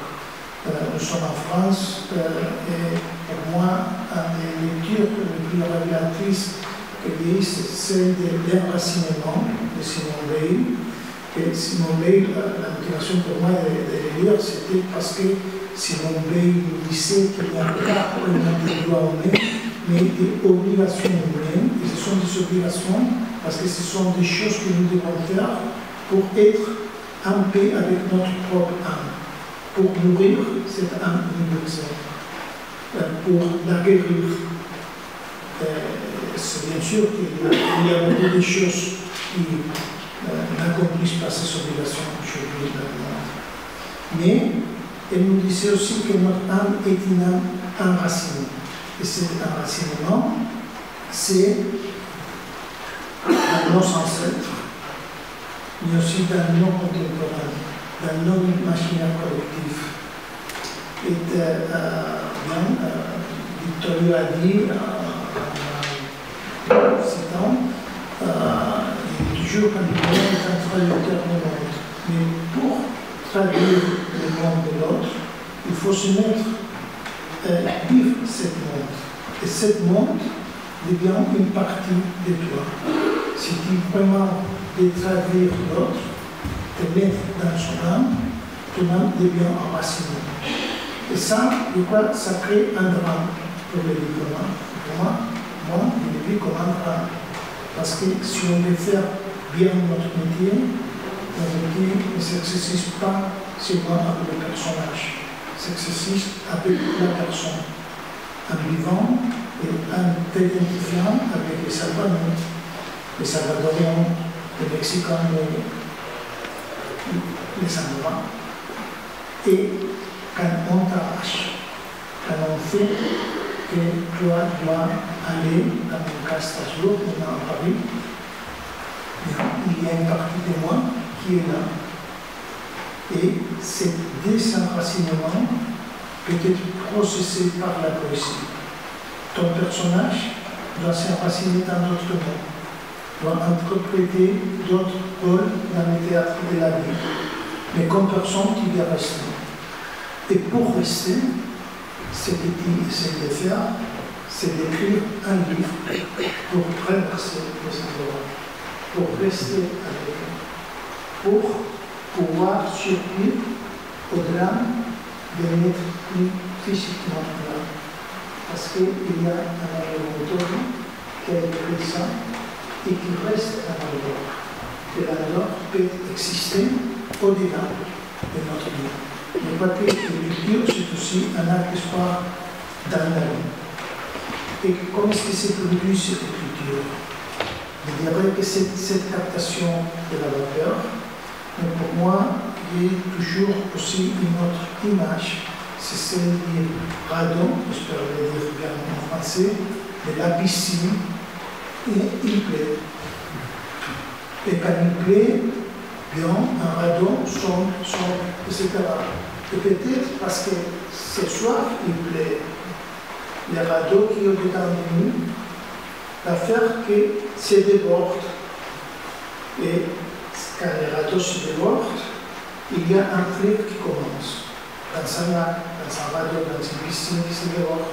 S3: Nous sommes en France, et pour moi, une des lectures les plus révélatrices que j'ai eues, c'est celle de l'enracinement de Simone Weil. Et Simone Weil, la motivation pour moi de le lire, c'était parce que Simone Weil nous disait qu'il n'y a pas des droits humains, mais des obligations humaines. Et ce sont des obligations parce que ce sont des choses que nous devons faire pour être en paix avec notre propre âme, pour nourrir cette âme universelle, pour la guérir. C'est bien sûr qu'il y a beaucoup de choses qui n'accomplissent pas ces obligations aujourd'hui dans le monde. Mais elle nous disait aussi que notre âme est une âme enracinée. Et cet enracinement, c'est dans nos ancêtres, mais aussi dans nos contemporains, dans nos imaginaires collectifs. Et Victorio a dit, en citant, il dit toujours qu'un monde est un traducteur du monde. Mais pour traduire le monde de l'autre, il faut se mettre, vivre ce monde. Et ce monde devient une partie de toi. Si tu vraiment de traduire l'autre, te mettre dans son âme, ton âme devient enracinée. Et ça, je crois, ça crée un drame pour le diplôme. Pour moi, je le vis comme un drame. Parce que si on veut faire bien notre métier ne s'exerce pas seulement avec le personnage, s'exerce avec la personne, en vivant et en t'identifiant avec les salvaments. les Salvadoriens, les Mexicains, les Andorrans. Et quand on t'arrache, quand on fait que toi dois aller dans mon cas Strasbourg, maintenant à Paris, il y a une partie de moi qui est là. Et ce désenracinement peut être processé par la poésie. Ton personnage doit s'enraciner dans d'autres mondes, doit interpréter d'autres rôles dans le théâtre de la vie. Mais comme personne, tu dois rester. Et pour rester, ce que tu essaies de faire, c'est d'écrire un livre pour traverser les endroits, pour rester avec eux, pour pouvoir survivre au-delà de n'être plus physiquement là. Parce qu'il y a un auteur qui a écrit ça et qui reste un endroit. Que l'endroit peut exister au-delà de notre vie. Mais pas que l'écriture, c'est aussi un acte d'espoir dans la vie. Et comment est-ce que c'est produit cette écriture? Je dirais que c'est cette captation de la vapeur. Mais pour moi, il y a toujours aussi une autre image, c'est celle du radeau, j'espère le dire bien en français, de la piscine, et il pleut. Et quand il pleut, bien, un radeau sombre, etc. Et peut-être parce que ce soir, il pleut, le radeau qui est au-dedans de nous va faire que se déborde. Et quand le radeau se déborde, il y a un fleuve qui commence. Dans un lac, dans un radeau, dans une piscine qui se déborde.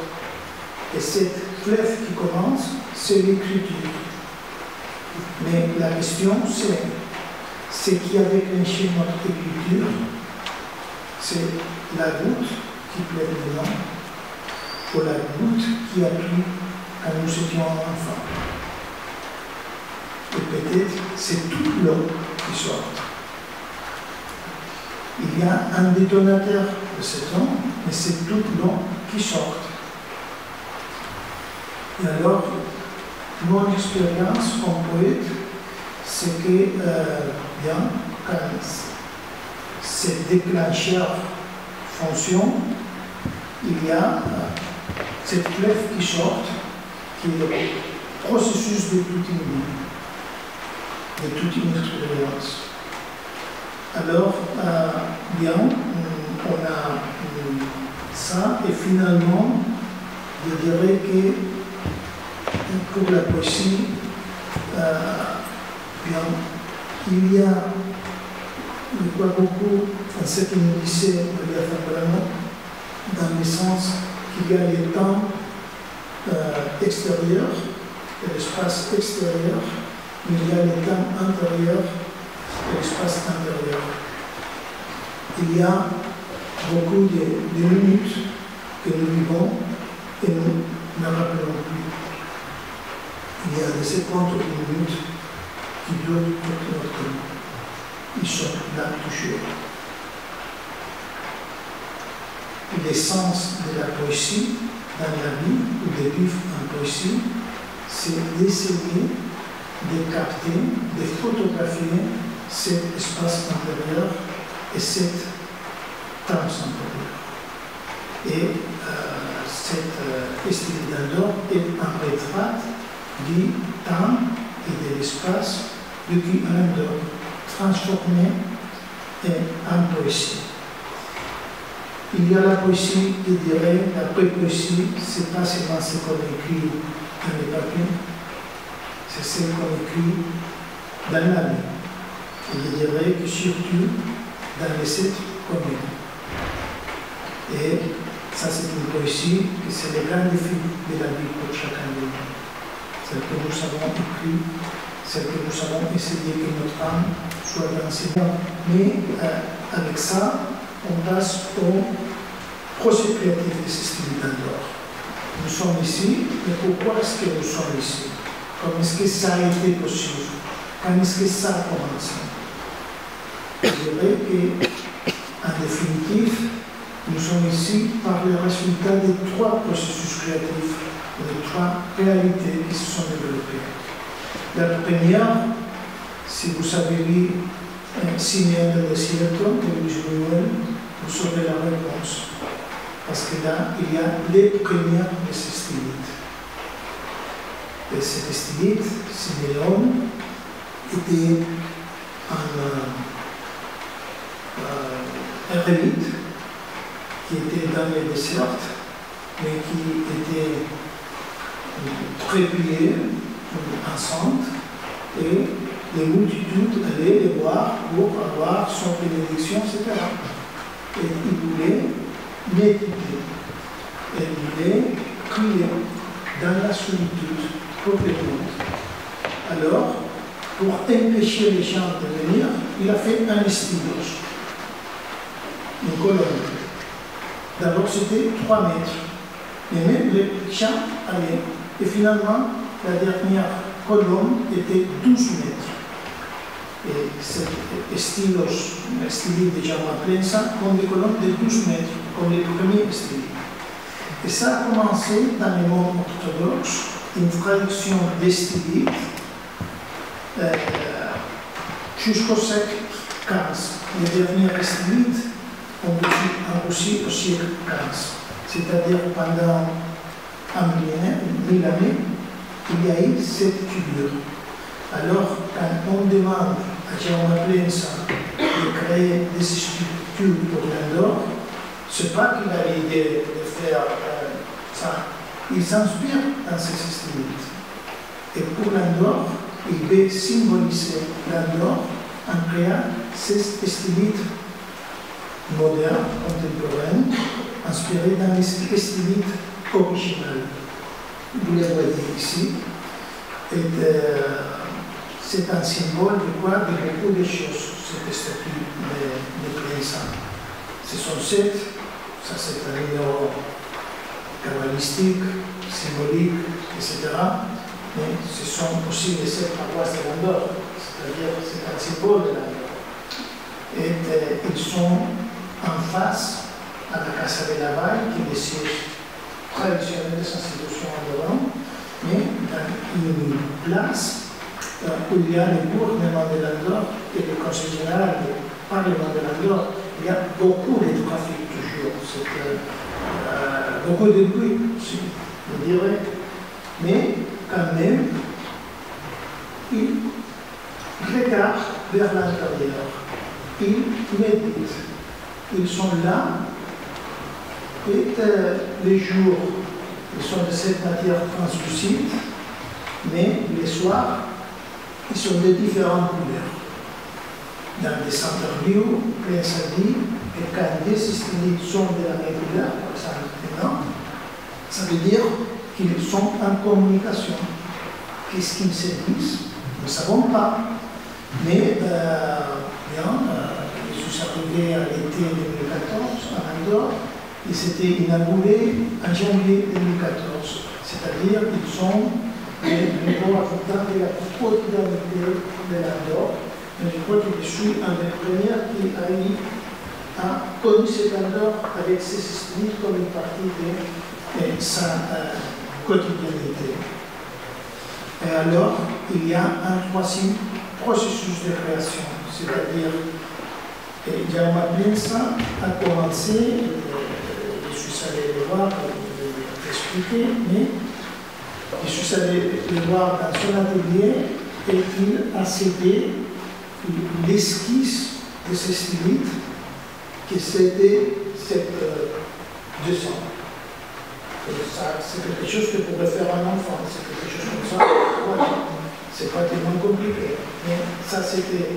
S3: Et cette fleuve qui commence, c'est l'écriture. Mais la question, c'est ce qui a déclenché notre écriture, c'est la goutte qui pleut dedans, ou la goutte qui a plu quand nous étions enfants. Et peut-être c'est toute l'eau qui sort. Il y a un détonateur de cet eau, mais c'est toute l'eau qui sort. Et alors, mon expérience comme poète, c'est que, bien, quand ces déclencheurs fonctionnent, il y a cette fleuve qui sort, qui est le processus de toute une vie, de toute une expérience. Alors, bien, on a ça, et finalement, je dirais que pour la poésie, bien, il y a, je crois beaucoup, en ce que nous disait Maria Zambrano, dans le sens qu'il y a les temps extérieurs et l'espace extérieur, mais il y a les temps intérieurs et l'espace intérieur. Il y a beaucoup de minutes que nous vivons et nous ne rappelons plus. Il y a des secondes de minutes qui durent toute notre vie. Ils sont là toujours. L'essence de la poésie dans la vie, ou de vivre en poésie, c'est d'essayer de capter, de photographier cet espace intérieur et cet temps intérieur. Et cette esthétique d'Andorre est un retrait du temps et de l'espace depuis un Andorre transformé en poésie. Il y a la poésie, je dirais, la poésie, c'est pas seulement ce qu'on écrit dans les papiers, c'est ce qu'on écrit dans la vie. Et je dirais que surtout dans les 7 communes. Et ça, c'est une poésie, et c'est le grand défi de la vie pour chacun de nous. Celle que nous avons écrit, celle que nous avons essayé que notre âme soit enseignante. Mais avec ça, on passe au procès créatif de ce style d'Andorre. Nous sommes ici, mais pourquoi est-ce que nous sommes ici? Comment est-ce que ça a été possible? Quand est-ce que ça a commencé? Je dirais qu'en définitive, nous sommes ici par le résultat de 3 processus créatifs, de 3 réalités qui se sont développées. La première, si vous avez lu Siméon del Desierto de Luis Buñuel, vous saurez la réponse. Parce que là, il y a les premières de ces stylites. Et cet stylite, Siméon, était un ermite qui était dans les déserts, mais qui était très prié, enceinte, et les multitudes allaient les voir pour avoir son bénédiction, etc. Et il voulait méditer, et il voulait prier dans la solitude pour le monde. Alors, pour empêcher les gens de venir, il a fait un stylos, une colonne. D'abord, c'était 3 mètres, mais même les gens allaient. Et finalement, la dernière colonne était 12 mètres. Et cet stylos, le stylite de Jaume Plensa, comme des colonnes de 12 mètres, comme les premiers stylites. Et ça a commencé dans le monde orthodoxe, une tradition des stylites jusqu'au siècle XV. Les derniers stylites ont vécu aussi au siècle XV. C'est-à-dire pendant un millénaire, 1000 années, il y a eu cette figure. Alors, quand on demande à Jaume Plensa de créer des sculptures pour l'Andorre, ce n'est pas qu'il a l'idée de faire ça. Il s'inspire dans ces stylites. Et pour l'Andorre, il veut symboliser l'Andorre en créant ces stylites modernes, contemporains, inspirés dans les stylites originales. Vous les voyez ici. Et c'est un symbole de quoi? De beaucoup de choses, cette statue de Plensa. Ce sont 7, ça c'est un numéro kabbalistique, symbolique, etc. Mais ce sont aussi les 7 paroisses de l'Andorre, c'est-à-dire c'est un symbole de l'Andorre. Et ils sont en face à la Casa de la Valle, qui est le siège traditionnel des institutions andorranes, mais dans une place où il y a le gouvernement de l'Andorre et le conseil général du Parlement de l'Andorre. Il y a beaucoup de trafic toujours, beaucoup de bruit aussi, je dirais, mais quand même, ils regardent vers l'intérieur, ils méditent, ils sont là, et les jours, ils sont de cette matière translucide, mais les soirs, ils sont de différentes couleurs. Dans des interviews, Plensa dit que quand des stylites sont de la même couleur, par exemple maintenant, ça veut dire qu'ils sont en communication. Qu'est-ce qu'ils se disent? Nous ne savons pas. Mais je suis arrivé à l'été 2014 à Andorre, et c'était inauguré en janvier 2014. C'est-à-dire qu'ils sont les nouveaux habitants de la quotidienneté de l'Andorre. Mais je crois que je suis un des premiers qui a connu cet Andorre avec ses stylites comme une partie de sa quotidienneté. Et alors, il y a un troisième processus de création, c'est-à-dire Jaume Plensa a commencé, je suis allé le voir pour l'expliquer, mais je suis allé le voir dans son atelier et il a cédé l'esquisse de ces stylites, que c'était cette 200. C'est quelque chose que pourrait faire un enfant, c'est quelque chose comme ça. Voilà. C'est pas tellement compliqué. Mais ça, c'était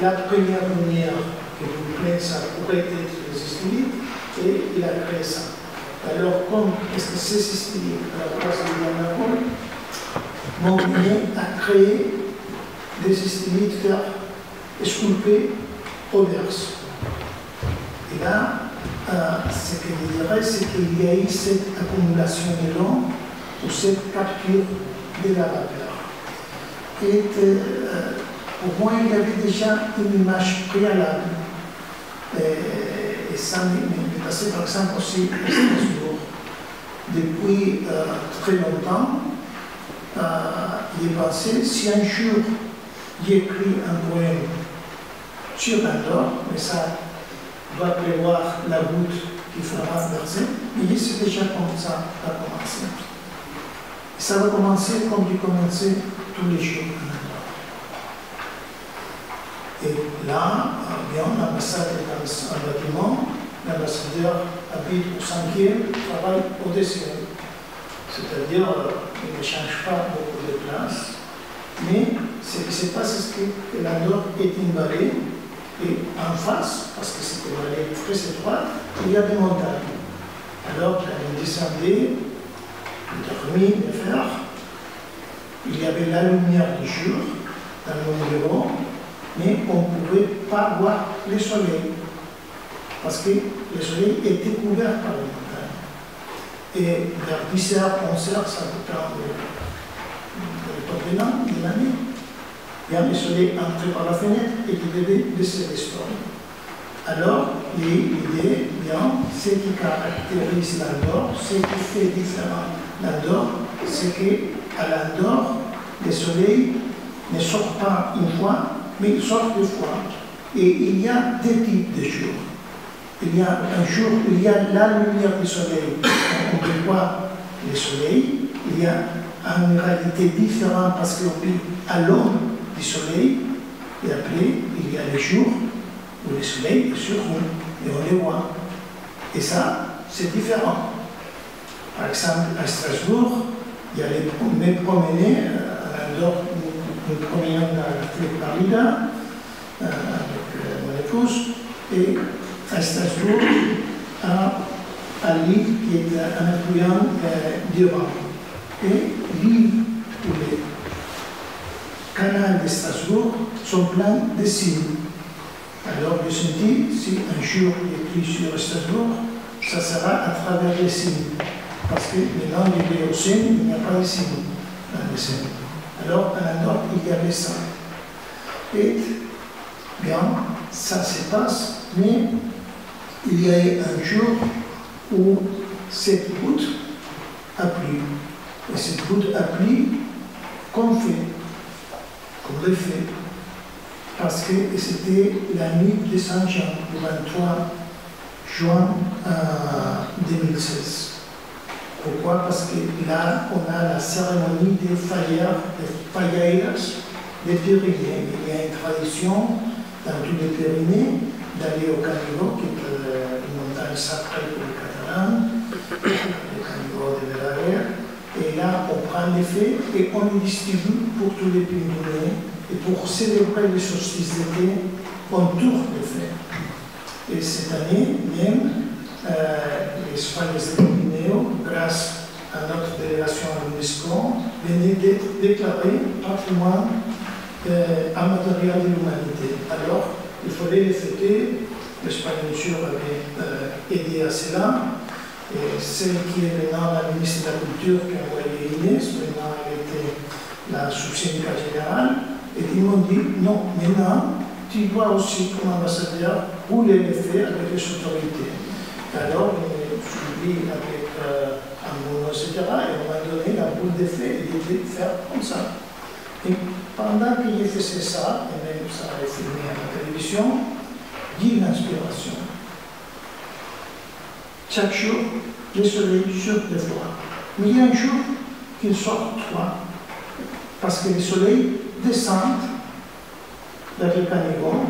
S3: la première manière que Plensa pourrait être les stylites, et il a créé ça. Alors, comme est-ce que ces stylites, à la place de m'ont mené à créer des stylites faire sculptés au verse. Et là, ce que je dirais, c'est qu'il y a eu cette accumulation de l'eau ou cette capture de la vapeur. Et pour moi, il y avait déjà une image préalable. Et ça m'est passé par exemple aussi à Strasbourg. Depuis très longtemps, il est pensé, si un jour j'écris un poème sur Andorre, mais ça doit prévoir la goutte qui fera verser, mais c'est déjà comme ça va commencer. Et ça va commencer comme il commençait tous les jours en Andorre. Et là, bien, l'ambassade est dans un bâtiment, l'ambassadeur habite au 5e, travaille au 10e. C'est-à-dire, il ne change pas beaucoup de place, mais ce qui se passe, c'est que l'Andorre est une vallée, et en face, parce que c'est une vallée très étroite, il y a des montagnes. Alors, quand on descendait, il dormait, de fer, il y avait la lumière du jour dans le bureau, mais on ne pouvait pas voir le soleil, parce que le soleil était couvert par les montagnes. Et vers 10h, 11h, ça dépend de l'année. Bien, le soleil entrait par la fenêtre et il devait baisser les stores. Alors, l'idée, bien, ce qui caractérise l'Andorre, ce qui fait différent l'Andorre, c'est qu'à l'Andorre, le soleil ne sort pas une fois, mais il sort deux fois. Et il y a deux types de jours. Il y a un jour où il y a la lumière du soleil, on peut voir le soleil. Il y a une réalité différente parce qu'on vit à l'ombre du soleil. Et après, il y a les jours où le soleil est sur nous et on le voit. Et ça, c'est différent. Par exemple, à Strasbourg, il y a les promener à l'Andorre, nous promenions dans la Florida avec mon épouse, et à Strasbourg, à l'île qui est un affluent d'Iran. Et l'île où les canaux de Strasbourg sont pleins de signes. Alors je me suis dit, si un jour il écrit sur Strasbourg, ça sera à travers les signes. Parce que maintenant, il est au Seine, il n'y a pas de signes dans les Seine. Alors, à Andorre, il y avait ça. Et, bien, ça se passe, mais il y a eu un jour où cette goutte a plu. Et cette goutte a plu comme le fait. Parce que c'était la nuit de Saint-Jean, le 23 juin 2016. Pourquoi? Parce que là, on a la cérémonie des Falleiras des Pyrénées. Il y a une tradition dans tous les Pyrénées d'aller au Canigó, qui est une montagne sacrée pour les Catalans, le Canigó de Balaguer. Et là, on prend les fées et on les distribue pour tous les Pyrénées. Et pour célébrer les solstices d'été, on tourne les fées. Et cette année, même, les Falles de Pirineo, grâce à notre délégation à l'UNESCO, venaient d'être déclarées patrimoine immatériel de l'humanité. Alors, il fallait les fêter. L'Espagne, bien sûr, avait aidé à cela. Et celle qui est maintenant la ministre de la Culture, qui a envoyé Inès, maintenant elle était la sous-syndicale générale, et ils m'ont dit non, maintenant, tu dois aussi, comme ambassadeur, rouler les faits avec les autorités. Alors, je suis avec un etc. Et on m'a donné la boule de fées et il dit faire comme ça. Et pendant qu'il faisait ça, et même ça a été filmé à la télévision, j'ai une inspiration. Chaque jour, le soleil sort deux fois. Mais il y a un jour qu'il sort trois. Parce que le soleil descend vers le Canigó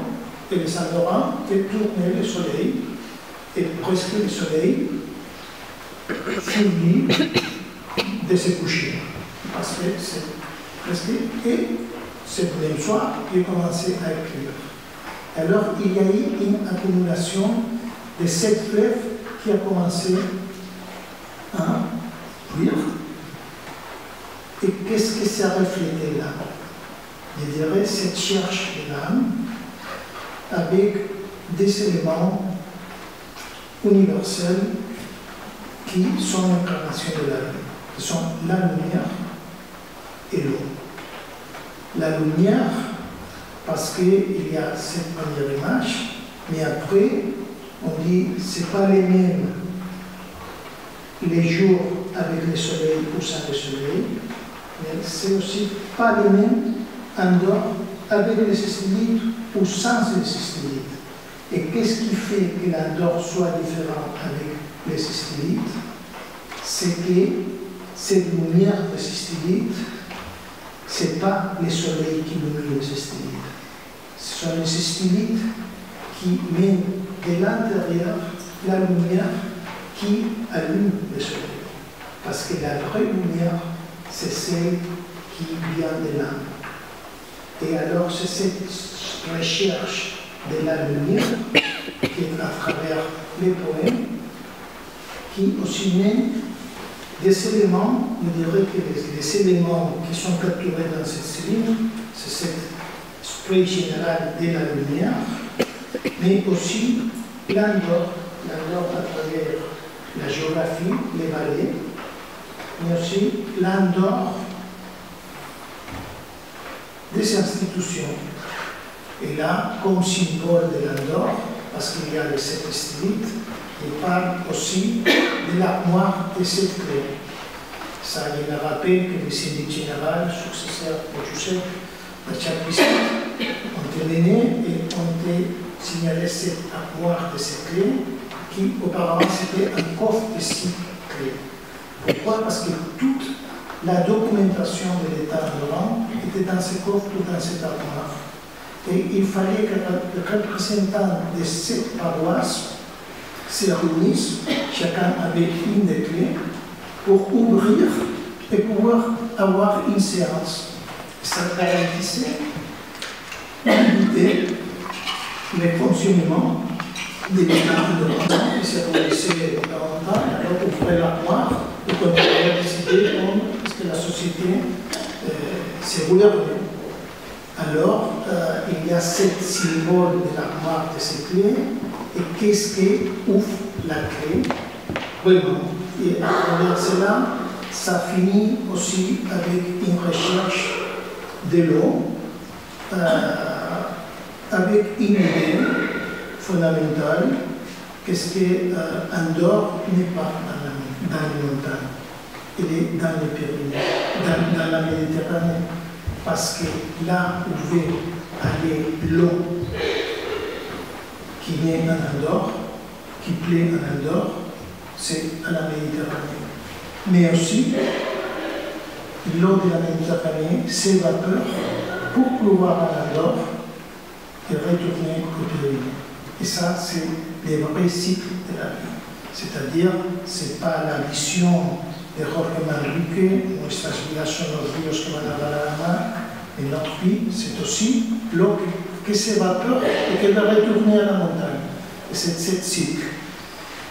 S3: et les Andorrans fait tourner le soleil. Et presque le soleil finit de se coucher. Parce que c'est presque. Et ce même soir, il a commencé à écrire. Alors, il y a eu une accumulation de 7 fleuves qui a commencé à fuir. Et qu'est-ce que ça reflétait là? Je dirais cette cherche de l'âme avec des éléments universels qui sont l'incarnation de la vie, qui sont la lumière et l'eau. La lumière, parce qu'il y a cette première image, mais après, on dit que ce n'est pas les mêmes les jours avec le soleil ou sans le soleil, mais c'est aussi pas le même en dehors avec les stylites ou sans les stylites. Et qu'est-ce qui fait que l'Andorre soit différent avec les stylites? C'est que cette lumière des stylites, ce n'est pas le soleil qui illumine les stylites. Ce sont les stylites qui mettent de l'intérieur la lumière qui allume le soleil. Parce que la vraie lumière, c'est celle qui vient de l'âme. Et alors, c'est cette recherche de la lumière qui est à travers les poèmes qui aussi mène des éléments, on dirait que les éléments qui sont capturés dans cette ligne, c'est cet esprit général de la lumière, mais aussi l'Andorre à travers la géographie, les vallées, mais aussi l'Andorre des institutions. Et là, comme symbole de l'Andorre, parce qu'il y a les 7 stylites, il parle aussi de l'armoire des 7 clés. Ça, il me rappelle que le syndic général, successeur de Joseph, de chaque visite, ont été menés et ont été signalés cette armoire de 7 clés, qui auparavant c'était un coffre de 6 clés. Pourquoi? Parce que toute la documentation de l'État d'Oran était dans ce coffre ou dans cette armoire. Et il fallait que le représentant de cette paroisse se réunissent, chacun avec une des clés, pour ouvrir et pouvoir avoir une séance. Ça garantissait d'éviter le fonctionnement des ménages de l'État qui se réunissaient de temps en temps, alors on ouvrait l'armoire et qu'on pouvait décider est-ce que la société s'est roulée. Alors, il y a cette symbole de l'armoire de ces clés, et qu'est-ce qui ouvre la clé? Vraiment. Et à travers cela, ça finit aussi avec une recherche de l'eau, avec une idée fondamentale, qu'est-ce qu'Andorre n'est pas dans les montagnes, il est dans les Pyrénées, dans la Méditerranée. Parce que là où veut aller l'eau qui naît en Andorre, qui plaît en Andorre, c'est à la Méditerranée. Mais aussi, l'eau de la Méditerranée s'évapore pour pleuvoir à Andorre et retourner au Pyrénées. Et ça, c'est le vrai cycle de la vie. C'est-à-dire, ce n'est pas la vision de Jorge Manrique, nuestras vidas son los ríos que van a dar a la mar, et notre vie, c'est aussi l'eau qui s'évapore et qui va retourner à la montagne. Et c'est ce cycle.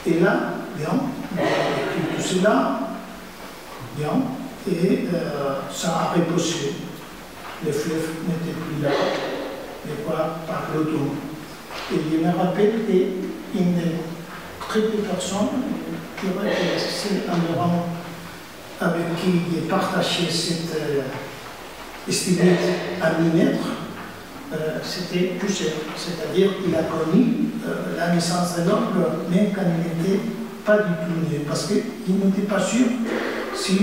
S3: Et là, bien, on a écrit tout cela, bien, et ça a reposé. Les fleuves n'étaient plus là, les quoi par l'automne. Et je me rappelle qu'une très peu de personnes, qui aurait été c'est environ avec qui j'ai partagé cette stylite à 10 mètres, c'était Joseph. C'est-à-dire qu'il a connu la naissance de l'oncle, même quand il n'était pas du tout né, parce qu'il n'était pas sûr si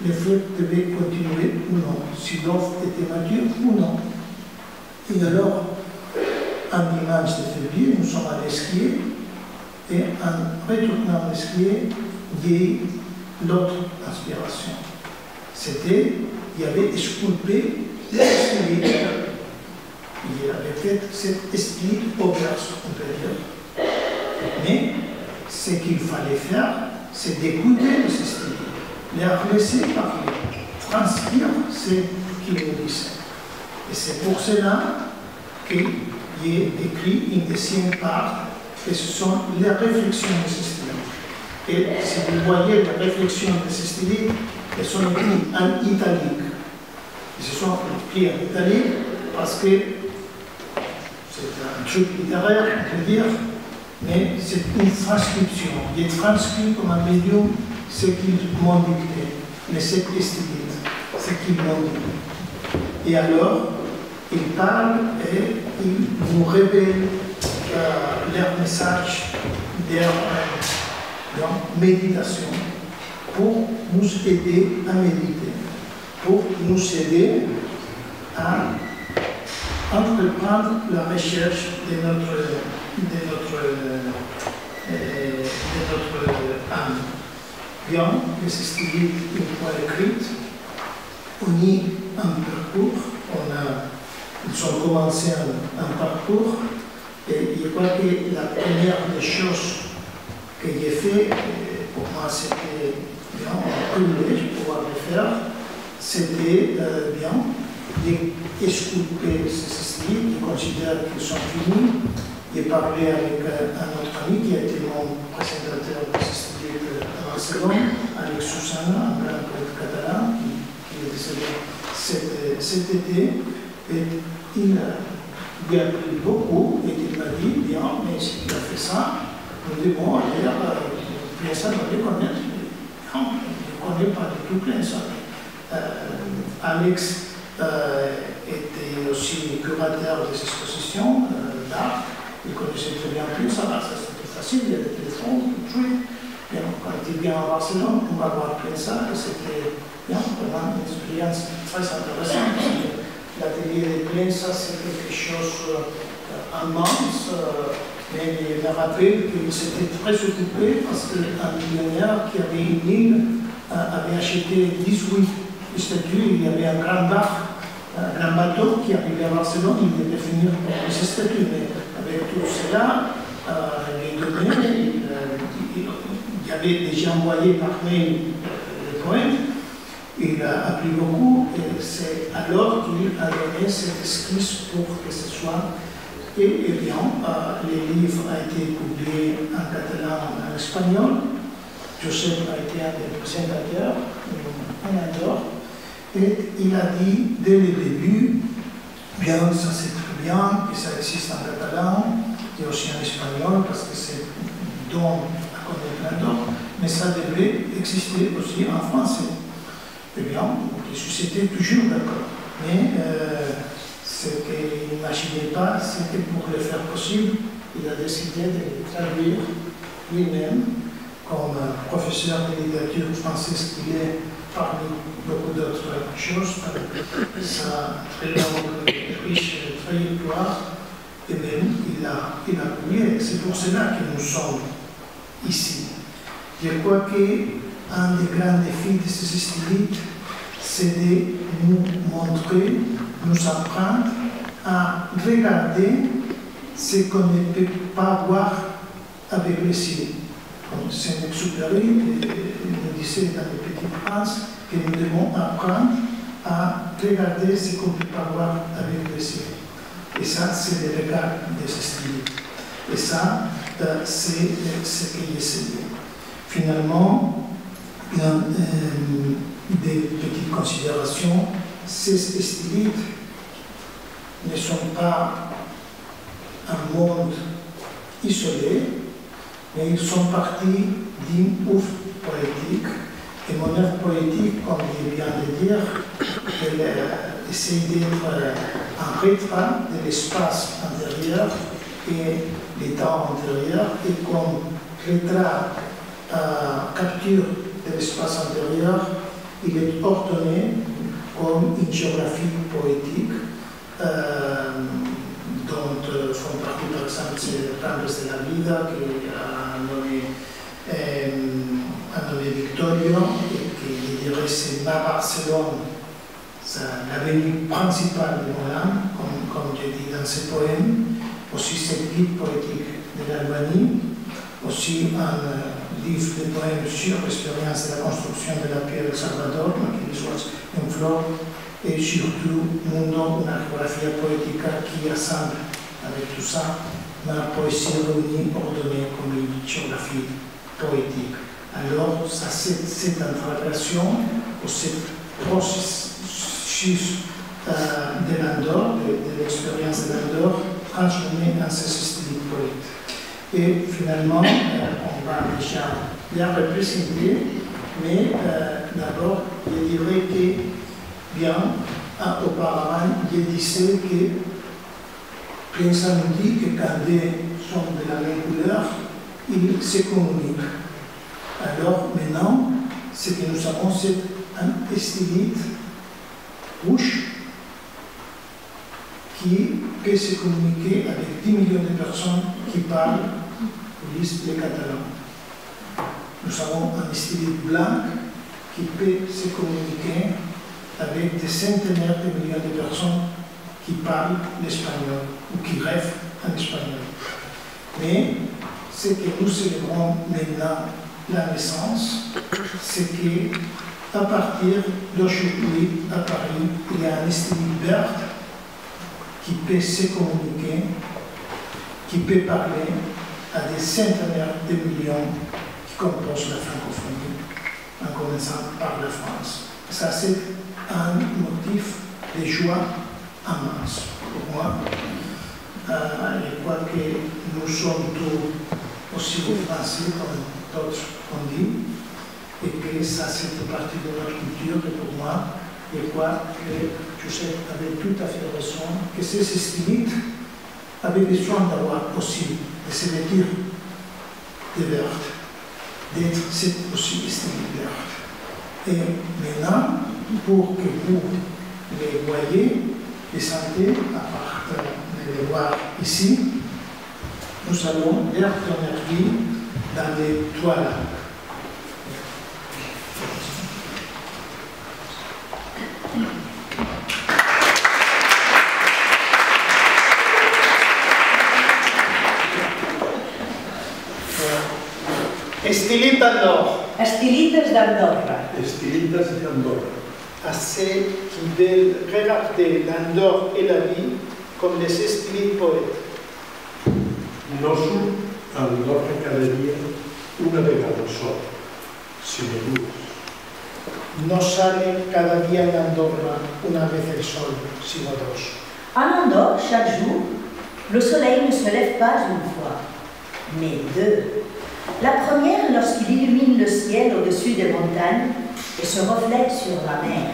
S3: les fleurs devaient continuer ou non, si l'offre était mature ou non. Et alors, un dimanche de février, nous sommes allés skier, et en retournant à skier, il y a eu l'autre inspiration. C'était, il y avait sculpté la stylite. Il avait fait cette stylite au verso, on peut dire. Mais ce qu'il fallait faire, c'est d'écouter ces stylites, les laisser parler, transcrire ce qu'il nous disait. Et c'est pour cela qu'il y a écrit une deuxième part, et ce sont les réflexions de ces stylites. Et si vous voyez les réflexions de ces stylites, elles sont écrites en italique. Ils se sont écrits en italique parce que c'est un truc littéraire, on peut dire, mais c'est une transcription. J'ai transcrit comme un médium ce qu'ils m'ont dicté, les 7 stylites, ce qu'ils m'ont dit. Et alors, ils parlent et ils nous révèlent leur message, leur méditation, pour nous aider à méditer. pour nous aider à entreprendre la recherche de notre âme. Bien, les stylistes, une fois écrites, on y un parcours, ils ont commencé un parcours, et je crois que la première des choses que j'ai fait, pour moi c'était bien un privilège de pouvoir le faire, c'était bien d'esculper ces styles, qui considèrent qu'ils sont finis. J'ai parlé avec un autre ami qui a été mon présentateur de ces styles à Barcelone, avec Susana, un grand poète catalan, qui est décédé cet été. Et il a appris beaucoup et il m'a dit, bien, mais s'il a fait ça, nous devons aller à Plainsa doit les connaître. Non, je ne connais pas du tout Plainsa. Alex était aussi curateur des expositions d'art. Il connaissait très bien Plainsa, ça c'était facile, il y a des téléphones, tout. Quand il vient à Barcelone, on va voir Plainsa, et c'était vraiment une expérience très intéressante. L'atelier de Plainsa, c'est quelque chose immense, mais je me rappelle qu'il s'était très occupé parce qu'un millionnaire qui avait une île avait acheté 18 statues. Il y avait un grand bateau qui arrivait à Barcelone, il devait finir ces statues. Mais avec tout cela, les données, il avait déjà envoyé par mail les poèmes. Il a appris beaucoup et c'est alors qu'il a donné cette esquisse pour que ce soit. Et bien, les livres ont été publiés en catalan et en espagnol. Joseph a été un des présentateurs en Andorre. Et il a dit dès le début, bien, ça c'est très bien, que ça existe en catalan et aussi en espagnol, parce que c'est don à connaître l'Andorre, mais ça devrait exister aussi en français. Eh bien, les sociétés toujours d'accord. Mais ce qu'il n'imaginait pas, c'est que pour le faire possible, il a décidé de traduire lui-même, comme professeur de littérature française qu'il est, parmi beaucoup d'autres choses, sa très longue et riche trajectoire, et même il a publié. C'est pour cela que nous sommes ici. Je crois qu'un des grands défis de ces stylistes, c'est de nous montrer, nous apprendre à regarder ce qu'on ne peut pas voir avec les yeux. Comme Saint-Exupéry nous disait dans les Petites Princes que nous devons apprendre à regarder ce qu'on ne peut pas voir avec les yeux. Et ça, c'est le regard de ces stylistes. Et ça, c'est ce que j'essaie. Finalement, des petites considérations, ces stylistes ne sont pas un monde isolé, mais ils sont partis d'une œuvre poétique. Et mon œuvre poétique, comme je viens de dire, elle essaie d'être un retrait de l'espace intérieur et des temps antérieurs, et comme retrait capture de l'espace intérieur, il est ordonné comme une géographie poétique dont font partie par exemple ces Ramblas de la Vida qui a nommé Victorio et qui je dirais c'est ma Barcelone, l'avenue principale de mon âme, comme je dis dans ces poèmes, aussi cette guide poétique de l'Albanie, aussi un livre de poèmes sur l'expérience de la construction de la pierre de Salvador, qui soit une flore, et surtout Mundo, una geografia poética qui assemble avec tout ça la poésie réunie, ordonnée comme une géographie poétique. Alors, ça, cette interprétation, ou ce processus de l'Andorre, de l'expérience de l'Andorre, transformé dans ce style poète. Et finalement, on va déjà bien représenter, mais d'abord, je dirais que, bien, auparavant, je disais que Plainsa nous dit que quand des sont de la même couleur, ils se communiquent. Alors maintenant, ce que nous avons, c'est un stylite bouche qui peut se communiquer avec 10 millions de personnes qui parlent le catalan. Nous avons un style blanc qui peut se communiquer avec des centenaires de millions de personnes qui parlent l'espagnol ou qui rêvent en espagnol. Mais ce que nous célébrons maintenant, la naissance, c'est qu'à partir d'aujourd'hui, à Paris, il y a un style vert qui peut se communiquer, qui peut parler à des centenaires de millions qui composent la francophonie, en commençant par la France. Ça, c'est un motif de joie immense pour moi. Je crois que nous sommes tous aussi français, comme d'autres ont dit, et que ça, c'est partie de notre culture. Et pour moi, je crois que Joseph avait tout à fait raison, que ces stylistes avaient besoin d'avoir aussi, de se vêtir de vert, d'être aussi styliste vert. Et maintenant, pour que vous les voyez, les sentez, à part de les voir ici, nous allons leur donner vie dans les toiles. Estilites d'Andorra.
S5: Estilites d'Andorra.
S4: Estilites d'Andorra.
S3: À ceux qui veulent regarder l'Andorre et la vie comme des estilites poètes.
S4: Nosu a Andorra cada dia una vegada al sol, sinó dues.
S3: No sale cada día en Andorra una vez el sol, sino dos.
S5: En Andorre, chaque jour, le soleil ne se lève pas une fois, mais deux. La première lorsqu'il illumine le ciel au-dessus des montagnes et se reflète sur la mer.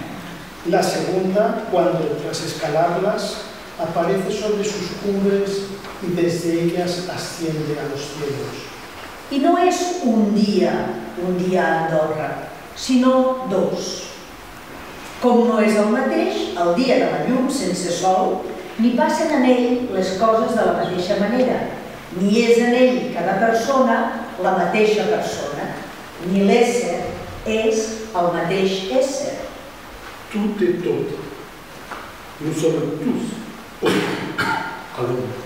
S3: La segunda, cuando tras escalarlas aparece sobre sus cumbres y desde ellas asciende a los cielos.
S5: I no és un dia a Andorra, sinó dos. Com no és el mateix el dia de la llum sense sol, ni passen en ell les coses de la mateixa manera, ni és en ell cada persona la mateixa persona, ni l'ésser és el mateix ésser.
S4: Tout est autre. Nous sommes tous à l'ombre.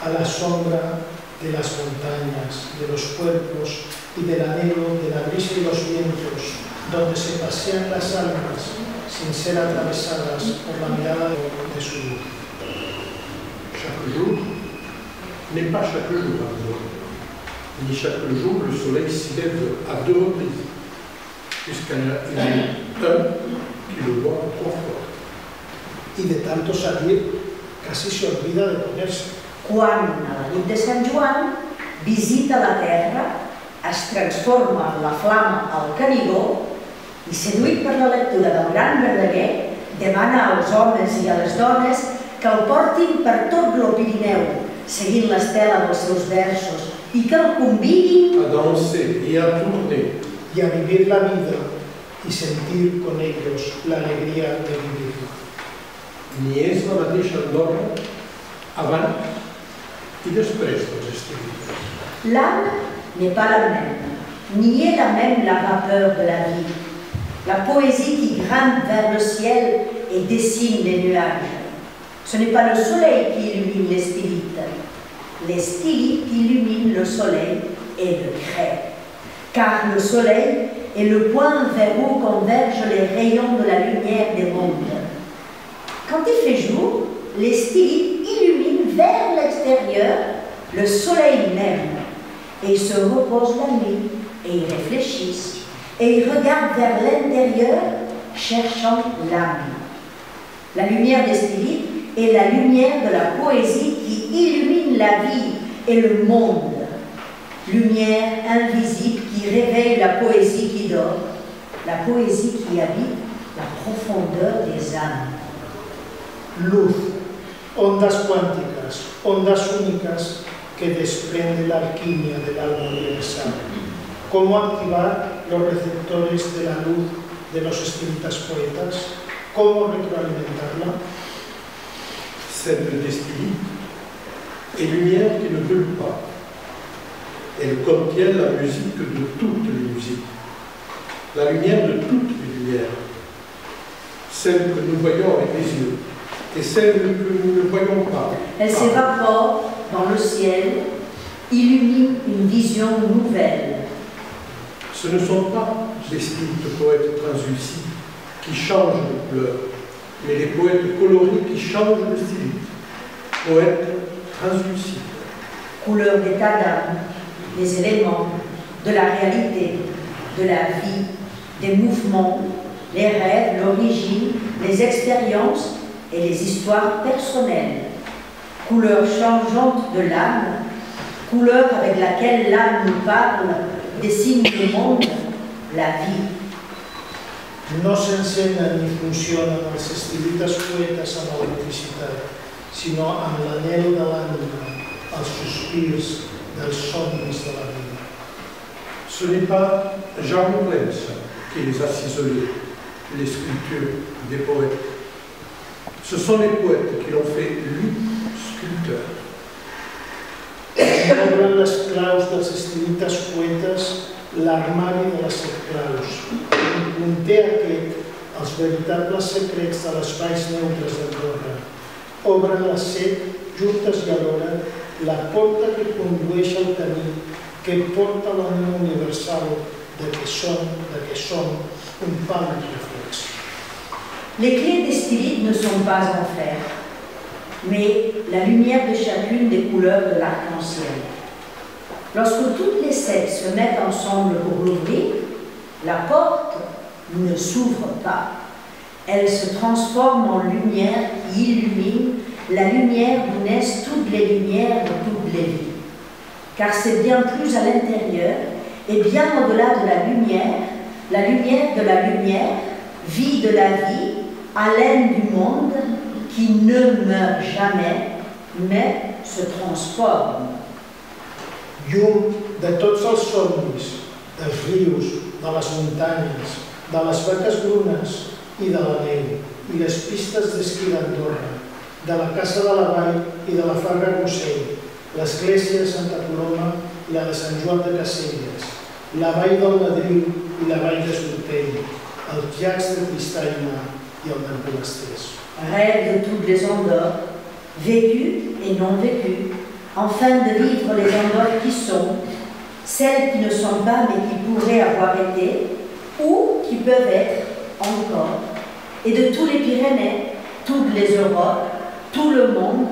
S3: A la sombra de las montañas, de los cuerpos y del anhelo de la brisa y los vientos, donde se pasean las almas sin ser atravesadas por la mirada de su luz.
S4: Chaque jour n'est pas chaque jour à Andorre, ni chaque jour le soleil s'y lève à deux reprises, puisqu'il y en a un qui le voit trois fois.
S3: Y de tanto salir, casi se olvida de ponerse.
S5: Quan, a la nit de Sant Joan, visita la terra, es transforma en la flama al Canigó i, seduït per la lectura del gran Verdaguer, demana als homes i a les dones que el portin per tot el Pirineu, seguint l'estela dels seus versos, i que el convidin
S4: a danser y a tourner,
S3: y a vivir la vida y sentir con ellos la alegría de vivir.
S4: ni és la mateixa Andorra abans i després dels estudis.
S5: L'âme n'est pas la même, ni est la même la vapeur de la vie, la poésie qui grimpe vers le ciel et dessine les nuages. Ce n'est pas le soleil qui illumine les stylites illuminent le soleil et le créent. Car le soleil est le point vers où convergent les rayons de la lumière des mondes. Quand il fait jour, les stylites illuminent vers l'extérieur le soleil même, et ils se reposent la nuit, et ils réfléchissent, et ils regardent vers l'intérieur, cherchant l'âme. La lumière des stylites est la lumière de la poésie qui illumine la vie et le monde. Lumière invisible qui réveille la poésie qui dort, la poésie qui habite la profondeur des âmes.
S3: Luz, ondas cuánticas, ondas únicas que desprende la alquimia del alma universal. Cómo activar los receptores de la luz de los estilitas poetas, ¿Cómo retroalimentarla?
S6: Celle d'Estilite et lumière qui ne brûle pas. Elle contient la musique de toutes les musiques, la lumière de toutes les lumières, celle que nous voyons avec les yeux et celle que nous ne voyons pas.
S5: Elle s'évapore dans le ciel, illumine une vision nouvelle.
S6: Ce ne sont pas les styles de poètes translucides qui changent de couleur, mais les poètes coloris qui changent de style. Poètes translucides.
S5: Couleur d'état d'âme, des éléments, de la réalité, de la vie, des mouvements, les rêves, l'origine, les expériences et les histoires personnelles. Couleur changeante de l'âme, couleur avec laquelle l'âme nous parle, dessine le monde, la vie.
S3: No s'encenen ni funcionen els estilites poetes amb electricitat, sinó amb l'anhel de l'ànima, els sospirs dels somnis de la vida.
S6: Ce n'est pas Jean Rubens qui les a ciselés, les sculptures des poètes. Ce sont les poètes qui l'ont fait, lui, sculpteur.
S3: Obren les claus dels estilites poetes l'armari de les set claus. Conté aquest els veritables secrets de les valls neutres d'Andorra. Obren les set juntes i alhora la porta que condueix al camí que porta l'ànima universal de què som un pàl·lid reflex.
S5: Les clés des stylites ne sont pas en fer, mais la lumière de chacune des couleurs de l'arc-en-ciel. Lorsque toutes les sept se mettent ensemble pour l'ouvrir, la porte ne s'ouvre pas. Elle se transforme en lumière qui illumine la lumière d'où naissent toutes les lumières de toutes les vies. Car c'est bien plus à l'intérieur et bien au-delà de la lumière de la lumière, vie de la vie, haleine du monde, qui ne meurt jamais, mais se transforme.
S3: Llum de tots els somnis, dels rius, de les muntanyes, de les vaques brunes i de la neu, i les pistes d'esquí d'Andorra, de la Casa de la Vall i de la Farga Rossell, l'església de Santa Coloma i la de Sant Joan de Caselles, la vall del Madrid i la vall de Sortell, els llacs de Cristallina i el d'Empolasters.
S5: Rêve de toutes les Andorres, vécues et non vécues, afin de vivre les Andorres qui sont, celles qui ne sont pas mais qui pourraient avoir été, ou qui peuvent être encore, et de tous les Pyrénées, toutes les Europes, tout le monde,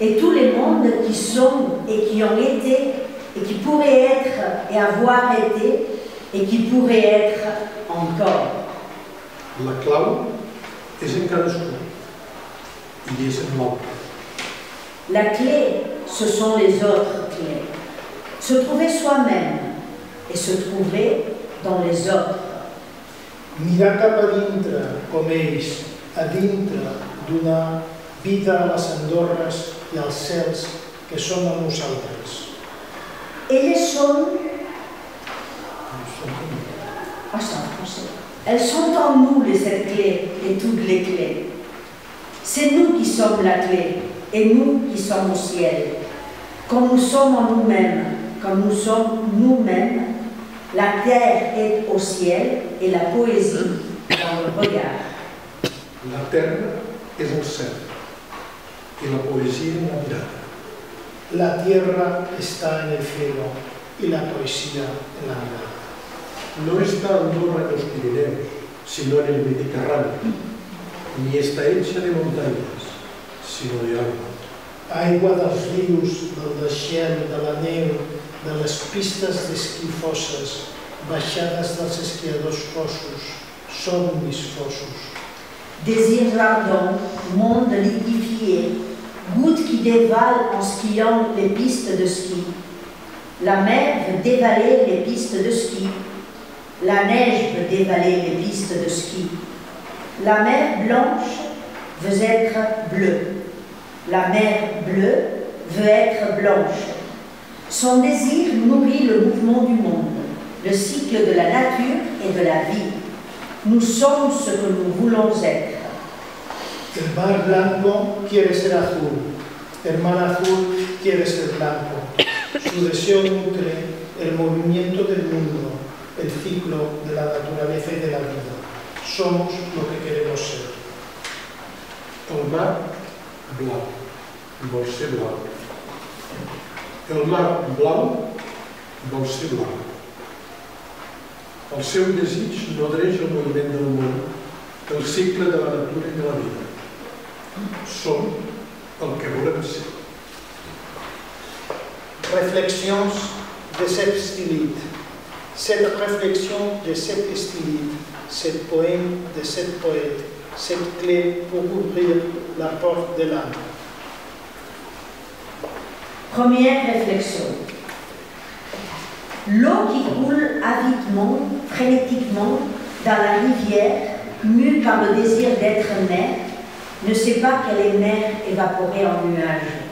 S5: et tous les mondes qui sont et qui ont été, et qui pourraient être et avoir été, et qui pourraient être encore.
S6: La clau és en cadascú, i és en l'altre.
S5: La clé, ce sont les autres clés. Se trouver soi-même et se trouver dans les autres.
S3: Mirar cap a dintre, com ells, a dintre donar vida a les Andorres i als cels que són a nosaltres.
S5: Elles sont en nous, les sept clés et toutes les clés. C'est nous qui sommes la clé et nous qui sommes au ciel. Quand nous sommes en nous-mêmes, quand nous sommes nous-mêmes, la terre est au ciel et la poésie dans le regard.
S6: La terre és el cel i la poesia en la mirada.
S3: La tierra está en el cielo y la poesía en la mirada.
S6: No está Andorra en los Pirineos, sino en el Mediterráneo, ni está hecha de montañas, sino de agua.
S3: Aigua dels rius, del desgel, de la neu, de les pistes d'esquí fosses, baixades dels esquiadors fossos, somnis fossos.
S5: Désirs ardents, monde liquéfié, gouttes qui dévalent en skiant les pistes de ski. La mer veut dévaler les pistes de ski. La neige veut dévaler les pistes de ski. La mer blanche veut être bleue. La mer bleue veut être blanche. Son désir nourrit le mouvement du monde, le cycle de la nature et de la vie. Nous sommes ce que nous voulons être.
S3: El mar blanco quiere ser azul, el mar azul quiere ser blanco. Su deseo nutre el movimiento del mundo, el ciclo de la naturaleza y de la vida. Somos lo que queremos ser.
S6: El mar blau vol ser blau. El mar blau vol ser blau. El seu desig nodreix el moviment del món, el cicle de la natura i de la vida. Som el que volem ser.
S3: Réflexions de cet stylite. Cette réflexion de cet stylite, cet poème de cet poète, cette clé pour ouvrir la porte de l'âme.
S5: Première réflexion. L'eau qui coule avidement, frénétiquement dans la rivière, mue par le désir d'être mère, ne sait pas qu'elle est mer évaporée en nuages.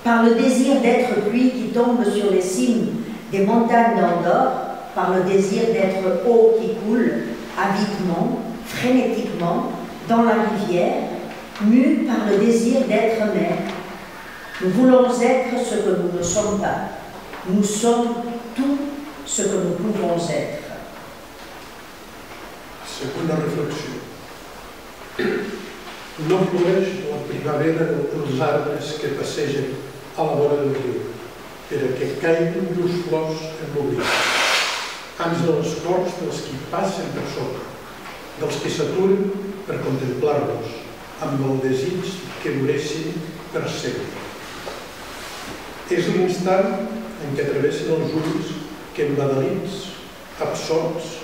S5: Par le désir d'être pluie qui tombe sur les cimes des montagnes d'Andorre, par le désir d'être eau qui coule avidement, frénétiquement dans la rivière, mue par le désir d'être mer. Nous voulons être ce que nous ne sommes pas. Nous sommes tout ce que nous pouvons être.
S6: Segona reflexió. No floreix la primavera els arbres que passegen a la vora del riu, perquè caiguen llurs flors en l'oblit. Ans dels cors dels qui passen per sota, dels que s'aturen per contemplar-los, amb el desig que duressin per sempre. És l'instant en què travessen els ulls que embadalits, absorts,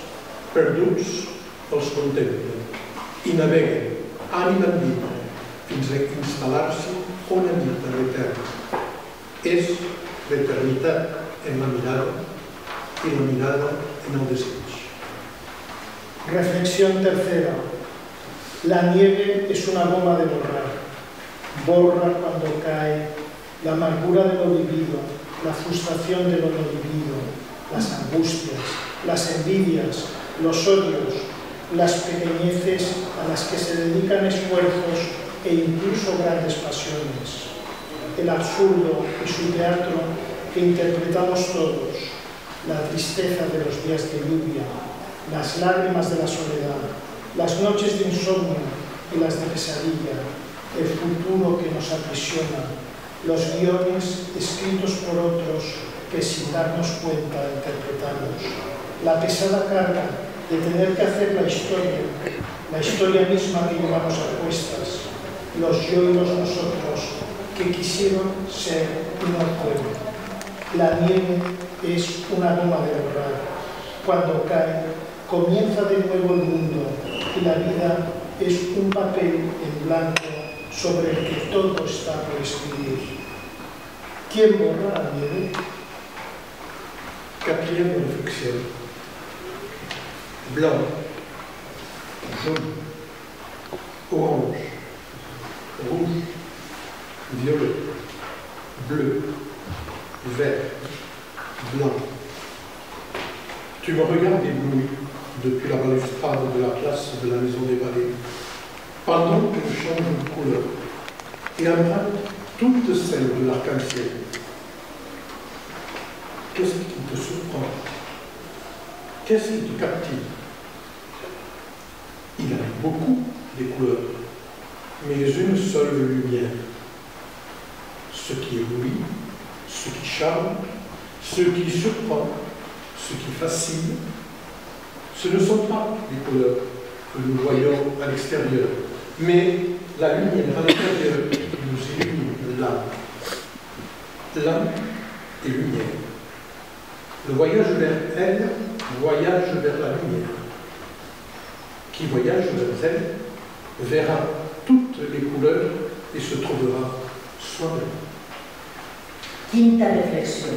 S6: perduts, els contemplen i naveguen, ànima endins, fins a instal·lar-se on habita l'etern. És l'eternitat en la mirada i la mirada en el desig.
S3: Reflexión tercera. La nieve es una goma de borrar. Borra cuando cae la amargura de lo vivido, la frustración de lo no vivido, las angustias, las envidias, los odios, las pequeñeces a las que se dedican esfuerzos e incluso grandes pasiones. El absurdo y su teatro que interpretamos todos, la tristeza de los días de lluvia, las lágrimas de la soledad, las noches de insomnio y las de pesadilla, el futuro que nos aprisiona, los guiones escritos por otros que sin darnos cuenta interpretamos, la pesada carga de tener que hacer la historia misma que llevamos a cuestas, los yo y los nosotros que quisieron ser y no pueden. La nieve es una goma de borrar. Cuando cae, comienza de nuevo el mundo y la vida es un papel en blanco sobre el que todo está por escribir. ¿Quién borra la nieve?
S6: Quatrième réflexion. Blanc, jaune, orange, rouge, violet, bleu, vert, blanc. Tu me regardes ébloui depuis la balustrade de la place de la Maison des Vallées, pendant que je change de couleur et emprunte toutes celles de l'arc-en-ciel. Qu'est-ce qui te surprend? Qu'est-ce qui te captive? Il y en a beaucoup des couleurs, mais une seule lumière. Ce qui éblouit, ce qui charme, ce qui surprend, ce qui fascine, ce ne sont pas les couleurs que nous voyons à l'extérieur, mais la lumière à l'intérieur qui nous illumine l'âme. L'âme et lumière. Le voyage vers elle voyage vers la lumière. Qui voyage vers elle verra toutes les couleurs et se trouvera soi-même.
S5: Quinta reflexión.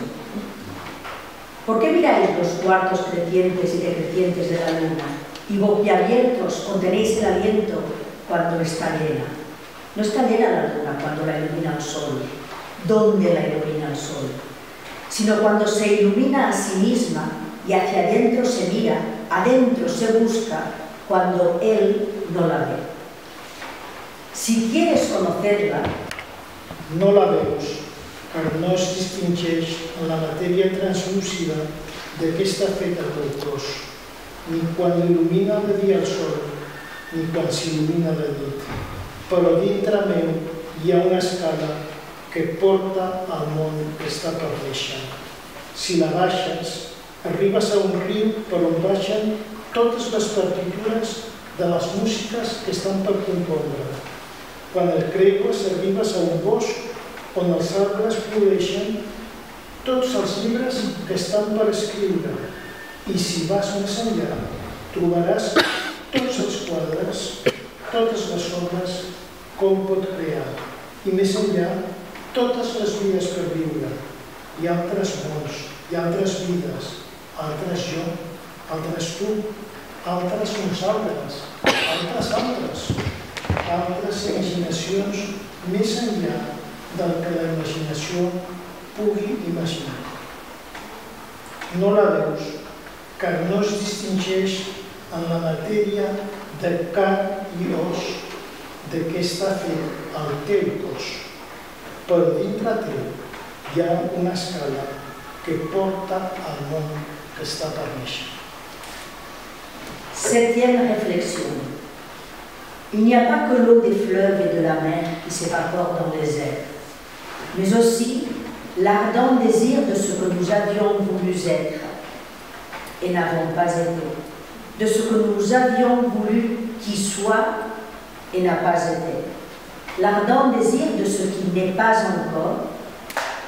S5: ¿Por qué miráis los cuartos crecientes y decrecientes de la luna y boquiabiertos contenéis el aliento cuando está llena? No está llena la luna cuando la ilumina el sol. ¿Dónde la ilumina el sol? Sino cuando se ilumina a sí misma y hacia adentro se mira, adentro se busca, cuando él no la ve. Si quieres conocerla,
S3: no la veus, car no es distingeix en la matèria translúcida de què està feta el teu cos, ni quan il·lumina de dia el sol, ni quan s'il·lumina la nit. Però dintre meu hi ha una escala que porta al món que està per néixer. Si la baixes, arribes a un riu per on baixen totes les partitures de les músiques que estan per compondre. Quan el creues, arribes a un bosc on els arbres floreixen tots els llibres que estan per escriure. I si vas més enllà, trobaràs tots els quadres, totes les obres, com pot crear. I més enllà, totes les vides per viure. Hi ha altres mons, hi ha altres vides, altres jo, altres tu, altres nosaltres, altres imaginacions més enllà del que la imaginació pugui imaginar. No la veus, car no es distingeix en la matèria de carn i os de què està fet el teu cos, però dintre teu hi ha una escala que porta al món que està per néixer.
S5: Septième réflexion. Il n'y a pas que l'eau des fleuves et de la mer qui s'évapore dans les airs, mais aussi l'ardent désir de ce que nous avions voulu être et n'avons pas été, de ce que nous avions voulu qu'il soit et n'a pas été, l'ardent désir de ce qui n'est pas encore,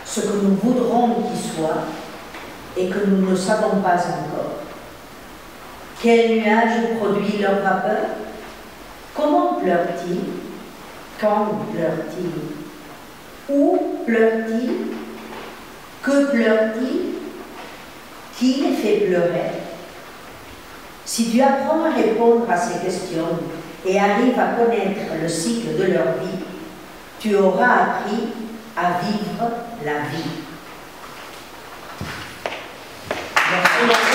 S5: ce que nous voudrons qu'il soit et que nous ne savons pas encore. Quel nuage produit leur vapeur? Comment pleure-t-il? Quand pleure-t-il? Où pleure-t-il? Que pleure-t-il? Qui les fait pleurer? Si tu apprends à répondre à ces questions et arrives à connaître le cycle de leur vie, tu auras appris à vivre la vie. Merci.